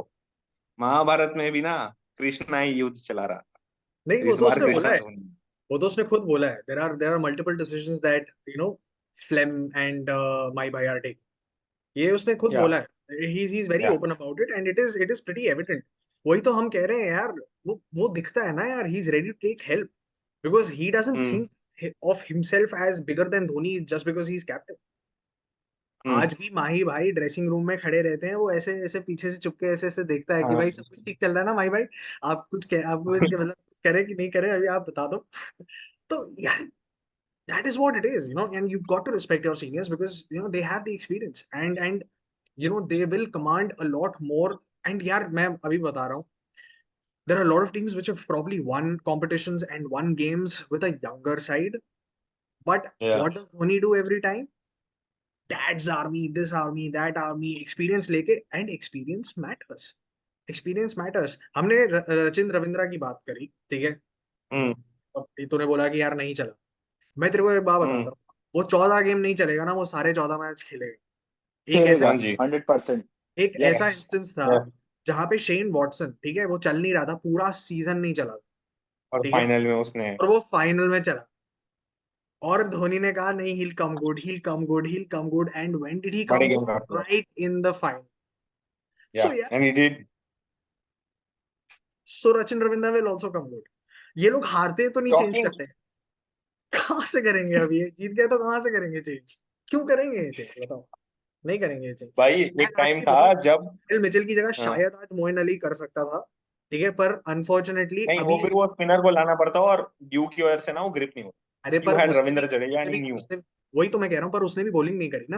Speaker 1: महाभारत में भी ना कृष्णा ही युद्ध चला रहा था.
Speaker 3: नहीं, वो
Speaker 1: इस
Speaker 3: तो
Speaker 1: बार
Speaker 3: उसने बोला
Speaker 1: कृष्णा
Speaker 3: है,
Speaker 1: धोनी.
Speaker 3: वो तो उसने खुद बोला है. there are multiple decisions that Flem and my bhai are taking. ये उसने खुद
Speaker 1: Yeah.
Speaker 3: बोला है. he's very
Speaker 1: Yeah.
Speaker 3: open about it, and it is pretty evident. वही तो हम कह रहे हैं यार, वो दिखता है ना यार, he's ready to take help because he doesn't think of himself as bigger than Dhoni just because he's captain. आज भी माही भाई ड्रेसिंग रूम में खड़े रहते हैं, वो ऐसे ऐसे पीछे से चुपके ऐसे ऐसे देखता है कि भाई सब कुछ ठीक चल रहा है ना माही भाई, आप कुछ मतलब करे कि नहीं करे अभी आप बता दो. तो यार, that is what it is, and you've got to respect your seniors because they have the experience, and they will command a lot more. And यार मैं अभी बता रहा हूँ, there are a lot of teams which have probably won competitions and won games with a younger side, but what does Dhoni do every time? Dad's army, this army, that army, experience लेके, and experience matters. Experience matters. हमने रचिंद्र रविंद्रा की बात करी, ठीक है. अब तूने बोला कि यार नहीं चला. मैं तेरे को एक बात बताता हूँ, वो 14 गेम नहीं चलेगा ना, वो सारे 14 मैच खेलेगा. एक ऐसा
Speaker 2: 100%.
Speaker 3: एक ऐसा इंस्टेंस था जहां पे शेन वॉटसन, ठीक है, वो चल नहीं रहा था, पूरा सीजन नहीं चला,
Speaker 1: और फाइनल में उसने,
Speaker 3: और वो फाइनल में चला. और धोनी ने कहा नहीं, he'll come good, he'll come good, he'll come good, and when did he
Speaker 1: But
Speaker 3: come
Speaker 1: again,
Speaker 3: good?
Speaker 1: not good.
Speaker 3: Right in the final. So
Speaker 1: Yeah,
Speaker 3: yeah,
Speaker 1: and he did.
Speaker 3: so Rachin Ravindra will also come good. ये लोग हारते तो नहीं change
Speaker 1: Shocking.
Speaker 3: करते, कहाँ से करेंगे? अभी ये जीत गए तो कहाँ से करेंगे चेंज? क्यों करेंगे ये चेंज, बताओ? नहीं करेंगे ये चेंज।
Speaker 1: भाई
Speaker 3: मैं
Speaker 1: एक टाइम
Speaker 3: एक्चुअली
Speaker 1: था
Speaker 3: बताऊं,
Speaker 1: जब
Speaker 3: डेरिल मिचेल की जगह
Speaker 1: हाँ,
Speaker 3: शायद आज मोइन अली कर सकता था, ठीक है, पर अनफॉर्चुनेटली
Speaker 1: नहीं वो
Speaker 3: अभी,
Speaker 1: फिर वो स्पिनर को लाना पड़ता और ड्यू की वजह से ना वो ग्रिप नहीं होता.
Speaker 3: अरे
Speaker 1: You
Speaker 3: पर
Speaker 1: had
Speaker 3: उसने भी
Speaker 1: रविंद्र जडेजा
Speaker 3: उसने
Speaker 1: and he
Speaker 3: भी
Speaker 1: knew.
Speaker 3: उसने वही तो मैं कह रहा हूँ, पर उसने भी बॉलिंग नहीं करी ना।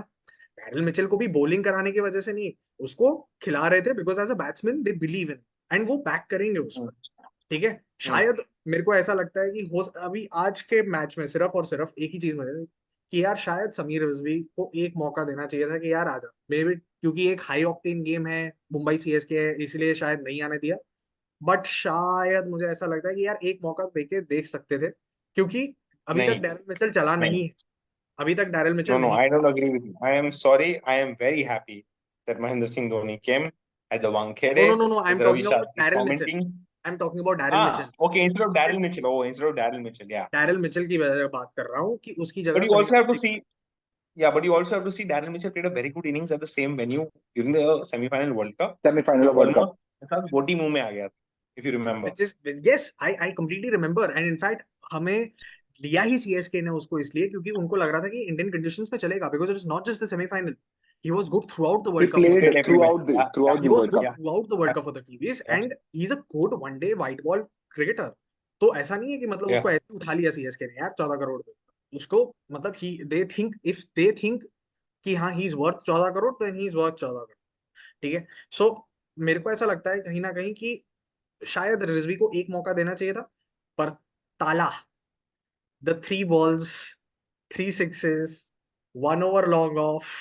Speaker 3: डेरिल मिचेल को भी बॉलिंग कराने की वजह से नहीं, उसको खिला रहे थे because as a batsman they believe in, and वो बैक करेंगे उसको,
Speaker 1: हम्म,
Speaker 3: ठीक है। शायद मेरे को ऐसा लगता है कि हो अभी आज के मैच में सिर्फ और सिर्फ एक ही चीज मुझे कि यार शायद समीर रिजवी को एक मौका देना चाहिए था कि यार आजा, मे बी, क्योंकि एक हाई ऑक्टेन गेम है, मुंबई सीएसके है, इसलिए शायद नहीं आने दिया। बट शायद मुझे ऐसा लगता है कि यार एक मौका देके देख सकते थे, क्योंकि अभी तक
Speaker 1: नहीं
Speaker 3: डैरेल मिचेल चला
Speaker 1: नहीं.
Speaker 3: नहीं है, अभी तक डैरेल
Speaker 1: No,
Speaker 3: मिचेल
Speaker 1: no,
Speaker 3: नहीं।
Speaker 1: I don't agree with you. I am sorry. I am very happy that Mahendra Singh Dhoni came at the
Speaker 3: no no
Speaker 1: Wankhede
Speaker 3: no no, I
Speaker 1: with
Speaker 3: am
Speaker 1: Ravi
Speaker 3: talking about
Speaker 1: Shastri
Speaker 3: Daryl Mitchell,
Speaker 1: commenting.
Speaker 3: I am talking about Daryl
Speaker 1: Ah,
Speaker 3: Mitchell.
Speaker 1: okay, instead of Daryl Mitchell. Oh, instead of Daryl Mitchell, yeah.
Speaker 3: Darrell Mitchell की वजह बात कर रहा हूँ कि उसकी
Speaker 1: But
Speaker 3: जगह
Speaker 1: you
Speaker 3: Sameer
Speaker 1: also have to
Speaker 3: Rizvi.
Speaker 1: see, yeah, but you also have to see Daryl Mitchell played a very good innings at the same venue during the semi-final World Cup.
Speaker 2: Semifinal
Speaker 1: जब
Speaker 2: वर्ल्ड कप.
Speaker 1: almost गोटी मुंह में आ गया था, if you remember.
Speaker 3: which is yes, I completely remember, and in fact हमें लिया ही CSK ने उसको इसलिए क्योंकि उनको लग रहा था कि इंडियन कंडीशंस में चलेगा, because it is not just the semifinal, he was good throughout the
Speaker 2: He
Speaker 3: World Cup for
Speaker 2: played
Speaker 1: Played
Speaker 3: the
Speaker 1: every match.
Speaker 2: throughout the
Speaker 1: Yeah, yeah,
Speaker 2: throughout
Speaker 3: he
Speaker 2: the
Speaker 3: was
Speaker 2: World
Speaker 3: good
Speaker 2: Cup.
Speaker 1: yeah,
Speaker 3: throughout the World
Speaker 1: yeah,
Speaker 3: Cup for the Kiwis,
Speaker 1: yeah,
Speaker 3: and he's a good one day white ball cricketer. तो ऐसा नहीं है कि मतलब उसको
Speaker 1: yeah.
Speaker 3: ऐसे उठा लिया सीएसके ने यार 14 करोड़ पे, उसको मतलब ही they think, if they think कि हाँ ही इज वर्थ 14 करोड़, तो ही इज वर्थ 14 करोड़, ठीक है। सो मेरे को ऐसा लगता है कहीं ना कहीं कि शायद रिजवी को एक मौका देना चाहिए था, पर ताला, the three balls, three sixes, 1 over long off,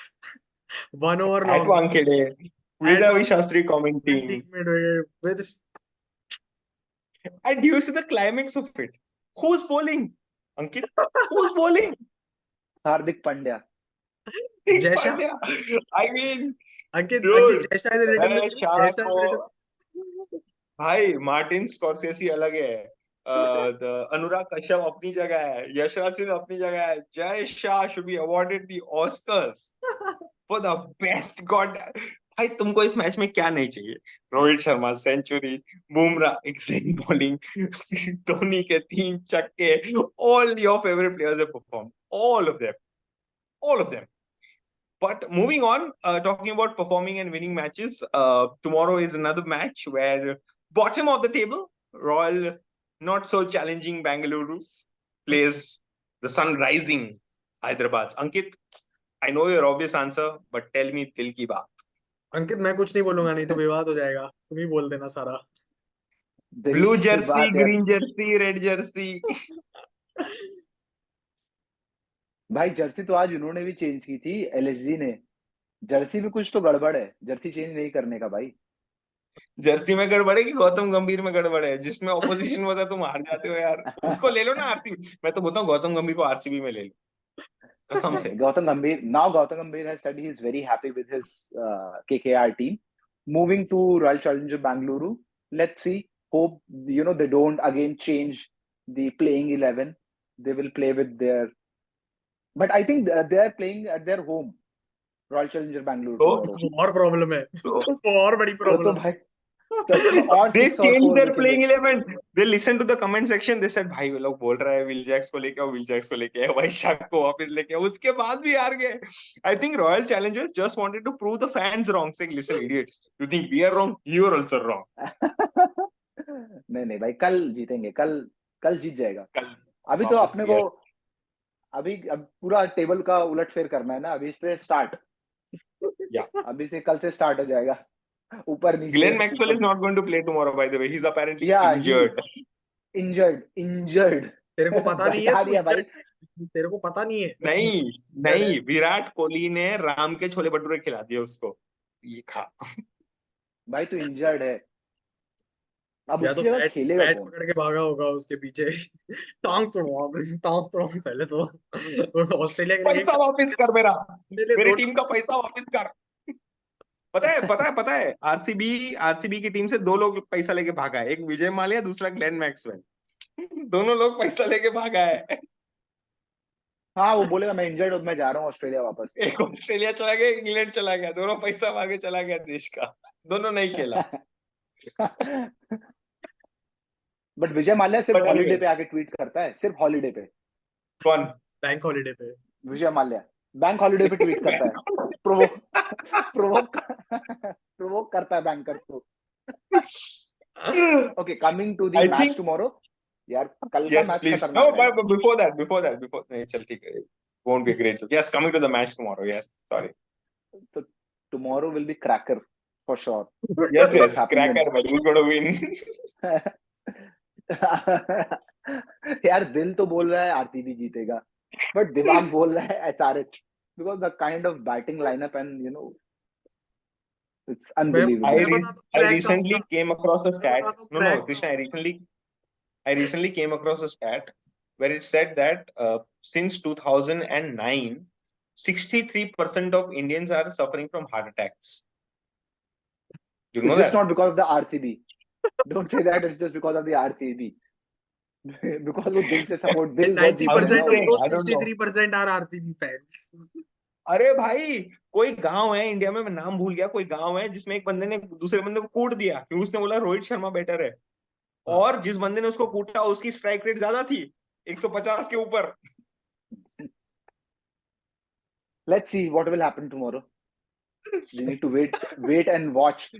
Speaker 3: 1 over
Speaker 1: At
Speaker 3: long off,
Speaker 1: Wankhede with
Speaker 3: at
Speaker 1: Ravi
Speaker 3: one
Speaker 1: Shastri
Speaker 3: ending
Speaker 1: commenting.
Speaker 3: midway with
Speaker 1: And do you see the climax of it? Who's bowling? Ankit? Who's bowling?
Speaker 2: Hardik Pandya.
Speaker 3: Jaisha.
Speaker 1: Pandya. I mean,
Speaker 3: Ankit
Speaker 1: dude,
Speaker 3: Jaisha is written this
Speaker 1: मैं
Speaker 3: way.
Speaker 1: Shah
Speaker 3: Jaisha is
Speaker 1: को
Speaker 3: written.
Speaker 1: भाई Martin Scorsese अलग है. अनुराग कश्यप अपनी जगह है, यशराज सिंह अपनी जगह है. Jay Shah should be awarded the Oscars for the best god. भाई तुमको इस मैच में क्या नहीं चाहिए? Rohit Sharma century, Bumrah excellent bowling, Dhoni के 3 छक्के, all your favorite players have performed, all of them. But moving on, talking about performing and winning matches, tomorrow is another match where bottom of the table, Royal, not so challenging Bengaluru plays the sun rising Hyderabad. Ankit, I know your obvious answer, but tell me dil ki baat.
Speaker 3: अंकित मैं कुछ नहीं बोलूंगा, नहीं तो विवाद हो जाएगा, तुम ही बोल देना सारा।
Speaker 2: दिल
Speaker 1: Blue
Speaker 2: की
Speaker 1: jersey,
Speaker 2: बात है
Speaker 1: green jersey, red jersey.
Speaker 2: भाई. जर्सी तो आज उन्होंने भी चेंज की थी, एलएसजी ने. जर्सी में कुछ तो गड़बड़ है, जर्सी चेंज नहीं करने का भाई.
Speaker 1: जर्सी में गड़बड़ है कि गौतम गंभीर में गड़बड़ है? जिसमें ऑपोजिशन होता है तुम हार जाते हो यार. उसको ले लो ना आरसीबी. मैं तो बोलता हूँ गौतम गंभीर को आरसीबी में ले लो, कसम से.
Speaker 2: नहीं, Gautam Gambhir has said he is very happy with his KKR team. Moving to Royal Challenger Bangalore, let's see. Hope they don't again change the playing 11. They will play with their. But I think they are playing at their home, Royal Challenger Bangalore
Speaker 1: तो
Speaker 2: tomorrow.
Speaker 3: वो और problem है, वो और बड़ी
Speaker 2: तो
Speaker 3: problem
Speaker 2: भाई तो और
Speaker 1: they
Speaker 2: 6 और
Speaker 1: changed
Speaker 2: 4
Speaker 1: their
Speaker 2: wicket.
Speaker 1: playing 11. They listened to the comment section. They said भाई वो लोग बोल रहा है विल जैक्स को लेके आओ, विल जैक्स को लेके आओ, भाई शाह को वापस लेके आओ. उसके बाद भी हार गए. I think Royal Challengers just wanted to prove the fans wrong, saying listen idiots, you think we are wrong, you are also wrong.
Speaker 2: नहीं भाई, कल जीतेंगे. कल जीत जाएगा.
Speaker 1: कल
Speaker 2: अभी तो
Speaker 1: वापस
Speaker 2: अपने को अब पूरा टेबल का उलटफेर करना है ना. अभी से स्टार्ट.
Speaker 1: Yeah.
Speaker 2: अभी से कल से स्टार्ट हो जाएगा. ऊपर नीचे.
Speaker 1: Glenn Maxwell is not going to play tomorrow, by the way. He's apparently
Speaker 2: Yeah,
Speaker 1: injured.
Speaker 2: Injured.
Speaker 3: तेरे को पता नहीं है,
Speaker 2: बता
Speaker 3: तू
Speaker 2: दिया भाई.
Speaker 3: तेरे को पता नहीं है।
Speaker 1: नहीं नहीं, विराट कोहली ने राम के छोले भटूरे खिला दिए उसको, ये खा.
Speaker 2: भाई तू इंजर्ड है. अब
Speaker 3: या
Speaker 2: उसकी
Speaker 3: तो
Speaker 2: जगह
Speaker 3: बैट
Speaker 2: खेलेगा
Speaker 3: बैट
Speaker 2: कौन?
Speaker 3: पकड़ के भागा होगा उसके पीछे, टांग तोड़ो पहले तो। ऑस्ट्रेलिया के लिए
Speaker 1: पैसा वापस कर मेरा,
Speaker 3: ऑस्ट्रेलिया
Speaker 1: मेरी
Speaker 3: 2
Speaker 1: टीम का पैसा वापस कर. पता है आरसीबी की टीम से 2 लोग पैसा लेके भागा है. एक विजय माल्या, दूसरा ग्लेन मैक्सवेल. दोनों लोग पैसा लेके भागा है.
Speaker 2: हाँ वो बोलेगा मैं इंजर्ड हूँ, मैं जा रहा हूँ ऑस्ट्रेलिया वापस।
Speaker 1: एक ऑस्ट्रेलिया चला गया, इंग्लैंड चला गया, दोनों पैसा मांगे चला गया देश का, दोनों नहीं खेला।
Speaker 2: बट विजय माल्या सिर्फ
Speaker 1: बट
Speaker 2: हॉलीडे
Speaker 1: एनीवे,
Speaker 2: पे आके ट्वीट करता है, सिर्फ हॉलीडे पे।
Speaker 1: कौन?
Speaker 3: बैंक हॉलीडे पे।
Speaker 2: विजय माल्या बैंक हॉलीडे पे ट्वीट करता है, प्रोवोक प्रोवोक प्रोवोक करता है बैंकर्स को। Okay, coming to the
Speaker 1: I
Speaker 2: match
Speaker 1: think,
Speaker 2: tomorrow. यार कल का
Speaker 1: yes
Speaker 2: मैच
Speaker 1: please, no,
Speaker 2: खतरनाक रहेगा।
Speaker 1: but before नहीं, चल ठीक है, won't be great. Yes, coming to the match tomorrow, yes, sorry.
Speaker 2: तो tomorrow will be cracker for sure.
Speaker 1: Yes,
Speaker 2: What's
Speaker 1: yes,
Speaker 2: happening
Speaker 1: cracker, but who's gonna win?
Speaker 2: यार दिल तो बोल रहा है आरसीबी जीतेगा, बट दिमाग बोल रहा है SRH, because the kind of batting lineup and it's
Speaker 1: I
Speaker 2: unbelievable.
Speaker 3: मैं बताता हूँ
Speaker 1: I
Speaker 3: क्रैक कब
Speaker 1: recently
Speaker 3: होगा।
Speaker 1: came across a
Speaker 3: मैं
Speaker 1: stat.
Speaker 3: बताता हूँ
Speaker 1: No,
Speaker 3: क्रैक कब
Speaker 1: Krishna,
Speaker 3: होगा।
Speaker 1: I recently came across a stat where it said that since 2009, 63% of Indians are suffering from heart attacks. Do you know
Speaker 2: It's just
Speaker 1: that?
Speaker 2: not because of the RCB. Don't say that it's just because of the RCB. Because वो दिल से support, दिल बहुत जीता
Speaker 1: I'm
Speaker 2: है ना
Speaker 1: just
Speaker 3: 90% of
Speaker 1: saying,
Speaker 2: वो।
Speaker 3: those
Speaker 1: I don't know.
Speaker 3: 63% are RCB fans.
Speaker 1: अरे भाई, कोई गांव है इंडिया में, मैं नाम भूल गया, कोई गांव है जिसमें एक बंदे ने दूसरे बंदे को कूट दिया क्योंकि उसने बोला रोहित शर्मा बेटर है,
Speaker 3: हाँ।
Speaker 1: और जिस बंदे ने उसको कूटा उसकी स्ट्राइक रेट ज्यादा थी, 150 के ऊपर।
Speaker 2: Let's see what will happen tomorrow. We need to wait and watch.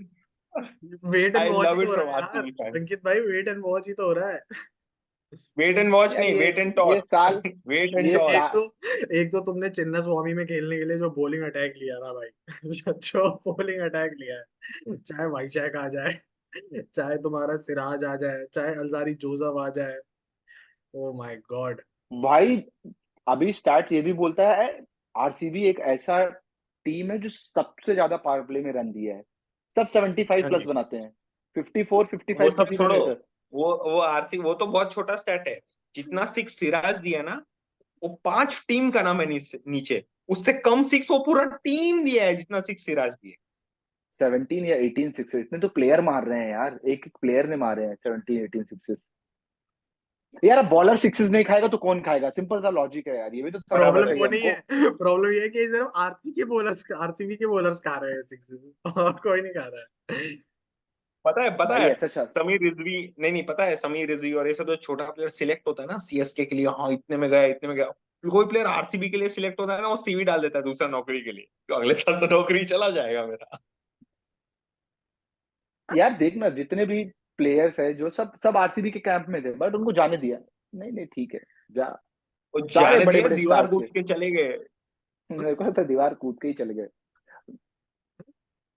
Speaker 3: Wait and
Speaker 1: I
Speaker 3: watch he
Speaker 1: love
Speaker 3: to
Speaker 1: it
Speaker 3: हो
Speaker 1: फ्रॉम
Speaker 3: रहा है यार।
Speaker 1: RCB fan.
Speaker 3: अंकित भाई वेट एंड वॉच ही तो हो रहा है।
Speaker 1: वेट एंड वॉच
Speaker 2: यार
Speaker 1: नहीं, वेट एंड
Speaker 2: ये
Speaker 1: टॉक।
Speaker 2: साल
Speaker 1: वेट एंड
Speaker 2: ये
Speaker 1: टॉक।
Speaker 3: एक
Speaker 2: साल
Speaker 3: तो एक तो तुमने चिन्ना स्वामी में खेलने के लिए जो बॉलिंग अटैक लिया था भाई, जो बॉलिंग अटैक लिया है, चाहे वाइशैक आ जाए, चाहे तुम्हारा सिराज आ जाए, चाहे अंसारी जोसफ आ जाए, ओ माय गॉड।
Speaker 2: भाई अभी स्टैट्स ये भी बोलता है आरसीबी एक ऐसा टीम है जो सबसे ज्यादा पावर प्ले में रन दिया है। सब 75
Speaker 1: हाँ
Speaker 2: प्लस
Speaker 1: जी,
Speaker 2: बनाते हैं, 54
Speaker 1: वो
Speaker 2: 55
Speaker 1: सब
Speaker 2: किसी में
Speaker 1: छोड़ो,
Speaker 2: नहीं होता।
Speaker 1: वो आरसी, वो तो बहुत छोटा स्टैट है। जितना सिक्स सिराज दिया ना, वो 5 टीम का नाम है नीचे, उससे कम सिक्स वो पूरा टीम दिया है जितना सिक्स सिराज दिए।
Speaker 2: 17 या 18 सिक्सेस, इतने तो प्लेयर मार रहे हैं यार, एक एक प्लेयर ने मारे हैं 17 18 सिक्सेस। यार अब बॉलर सिक्सेस नहीं खाएगा तो कौन खाएगा? सिंपल सा लॉजिक है यार, ये भी तो समझना
Speaker 1: बराबर
Speaker 3: प्रॉब्लम
Speaker 1: है।
Speaker 2: चाहिए
Speaker 3: वो नहीं
Speaker 2: हमको।
Speaker 3: है, प्रॉब्लम ये है कि सिर्फ आरसीबी के बॉलर्स खा रहे हैं सिक्सेस, और कोई नहीं खा रहा है।
Speaker 1: पता
Speaker 2: भाई
Speaker 1: है,
Speaker 2: ऐसा
Speaker 1: समीर रिजवी, नहीं पता है, समीर रिजवी और ये सब जो छोटा प्लेयर सिलेक्ट होता है ना सीएसके के लिए, हाँ इतने में गया इतने में गया, कोई प्लेयर आरसीबी के लिए सिलेक्ट होता है ना, वो सीवी डाल देता है दूसरा नौकरी के लिए, तो अगले साल तो नौकरी चला जाएगा मेरा।
Speaker 2: यार देखना जितने भी प्लेयर्स है जो सब सब आरसीबी के कैंप में थे, बट उनको जाने दिया। नहीं नहीं ठीक है, जा।
Speaker 1: वो
Speaker 2: सारे
Speaker 1: जाने
Speaker 2: बड़े
Speaker 1: दिया,
Speaker 2: बड़े
Speaker 1: दीवार
Speaker 2: स्टार्स
Speaker 1: कूद
Speaker 2: थे।
Speaker 1: के चले गए।
Speaker 2: मेरे को तो दीवार कूद के ही चले गए।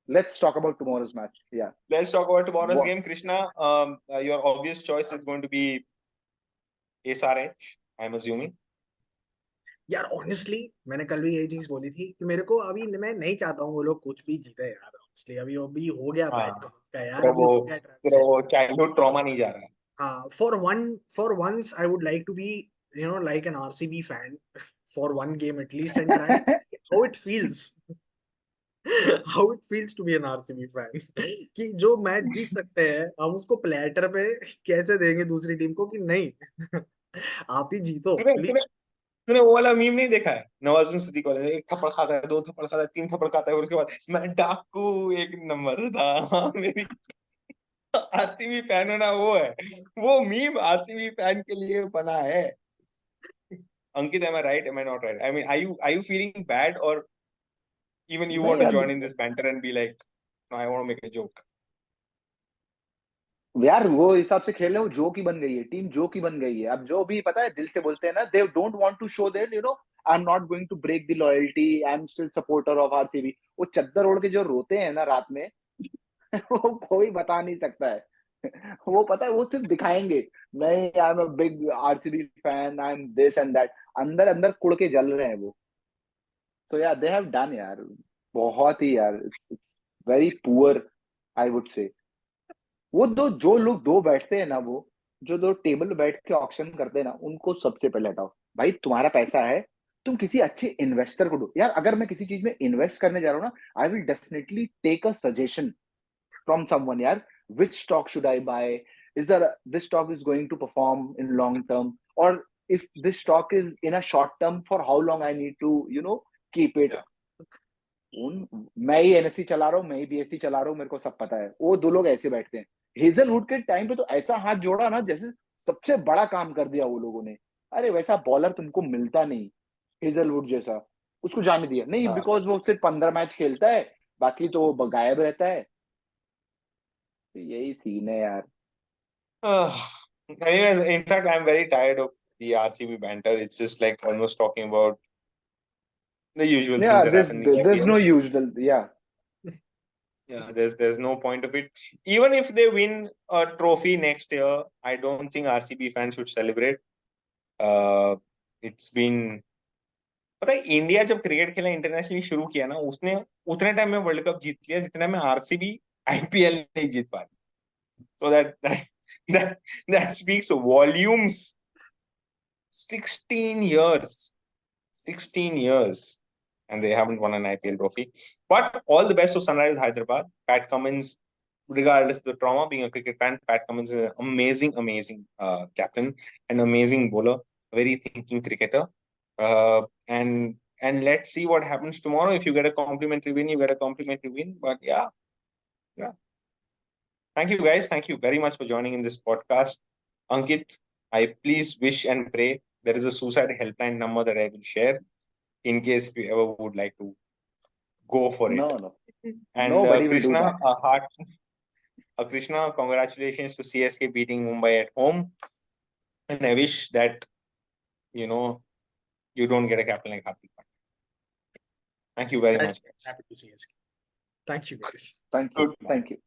Speaker 2: Let's talk about tomorrow's match या
Speaker 1: Let's talk about tomorrow's
Speaker 2: what।
Speaker 1: game, Krishna. Your obvious choice is going to be SRH, I'm assuming.
Speaker 3: यार ऑनेस्टली मैंने कल भी यही चीज बोली थी कि मेरे को अभी, मैं नहीं चाहता हूँ वो लोग कुछ भी जीते यार, ऑनेस्टली अभी अभी हो गया
Speaker 1: हाँ,
Speaker 3: बैट का यार,
Speaker 1: तेरा
Speaker 3: अभी
Speaker 1: वो
Speaker 3: हो गया
Speaker 1: तेरा
Speaker 3: ट्रांजिशन।
Speaker 1: वो चाइल्डहुड ट्रॉमा नहीं जा रहा।
Speaker 3: हाँ, for once I would like to be, you know, like an RCB fan for one game at least, and try how it feels, how it feels to be an RCB fan, कि जो match जीत सकते हैं हम उसको platter पे कैसे देंगे दूसरी टीम को कि नहीं, आप ही जीतो
Speaker 1: तूने
Speaker 3: प्लीज।
Speaker 1: तूने तूने वो वाला मीम नहीं देखा है, नवाजुद्दीन सिद्दीकी वाला, एक थप्पड़ खाता है, दो थप्पड़ खाता है, तीन थप्पड़ खाता है, और उसके बाद मैं डाकू एक नंबर था। हाँ, मेरी आरसीबी फैन होना वो है, वो मीम आरसीबी फैन के लिए बना है। अंकित, am I right, am I not right? I mean, are you feeling bad, or even you want
Speaker 2: नहीं
Speaker 1: to
Speaker 2: अब
Speaker 1: join in this banter and be like, no, I want to make a joke?
Speaker 2: यार वो हिसाब से खेल रहे हो, joke ही बन गई है टीम, जोक ही बन गई है। अब जो भी पता है दिल से बोलते हैं ना, they don't want to show there I am not going to break the loyalty, I am still supporter of RCB. वो चद्दर ओढ़ के जो रोते हैं ना रात में, वो कोई बता नहीं सकता है। वो पता है वो सिर्फ दिखाएंगे, नहीं I am a big RCB fan, I am this and that, अंदर अंदर कुड़ के जल रहे हैं वो। सो या दे हैव डन यार, बहुत ही यार, it's very poor I would say. वो दो जो लोग दो बैठते हैं ना, वो जो दो टेबल पे बैठ के ऑक्शन करते हैं ना, उनको सबसे पहले हटाओ। भाई तुम्हारा पैसा है, तुम किसी अच्छे इन्वेस्टर को दो यार। अगर मैं किसी चीज में इन्वेस्ट करने जा रहा हूँ ना, I will definitely take a suggestion from someone यार, which stock should I buy, is there this stock is going to perform in long term, or if this stock is in a short term, for how long I need to, keep it. मैं ही NSC चला रहा हूँ, मैं ही BSc चला रहा हूँ, मेरे को सब पता है। वो दो लोग ऐसे बैठते हैं। हेजलवुड के टाइम पे तो ऐसा हाथ जोड़ा ना, जैसे सबसे बड़ा काम कर दिया वो लोगों ने। अरे वैसा बॉलर तुमको मिलता नहीं, हेजलवुड जैसा। उसको जाने दिया नहीं, बिकॉज वो सिर्फ 15 मैच खेलता है, बाकी तो वो गायब रहता है। तो यही सीन है यार।
Speaker 1: Anyways, in fact, I'm very tired of the RCB banter. It's just like almost talking about the usual things that happen in the
Speaker 2: there's
Speaker 1: IPL.
Speaker 2: no usual, yeah.
Speaker 1: Yeah, there's no point of it. Even if they win a trophy next year, I don't think RCB fans should celebrate. It's been, पता है India जब cricket खेलना internationally शुरू किया ना, उसने उतने time में वर्ल्ड कप जीत लिया जितने में आरसीबी आईपीएल नहीं जीत पाई. So that speaks volumes. 16 years, and they haven't won an IPL trophy. But all the best to Sunrisers Hyderabad. Pat Cummins, regardless of the trauma, being a cricket fan, Pat Cummins is an amazing captain, an amazing bowler, very thinking cricketer. And let's see what happens tomorrow. If you get a complimentary win, you get a complimentary win. But yeah. Thank you, guys. Thank you very much for joining in this podcast. Ankit, I please wish and pray there is a suicide helpline number that I will share in case if you ever would like to go for it.
Speaker 2: No.
Speaker 1: And
Speaker 2: Nobody will do
Speaker 1: Krishna,
Speaker 2: that.
Speaker 1: Krishna, congratulations to CSK beating Mumbai at home. And I wish that, you don't get a captain like Hardik Pandya. Thank you very much, guys.
Speaker 3: Happy to see you. Thank you, guys.
Speaker 2: Thank you.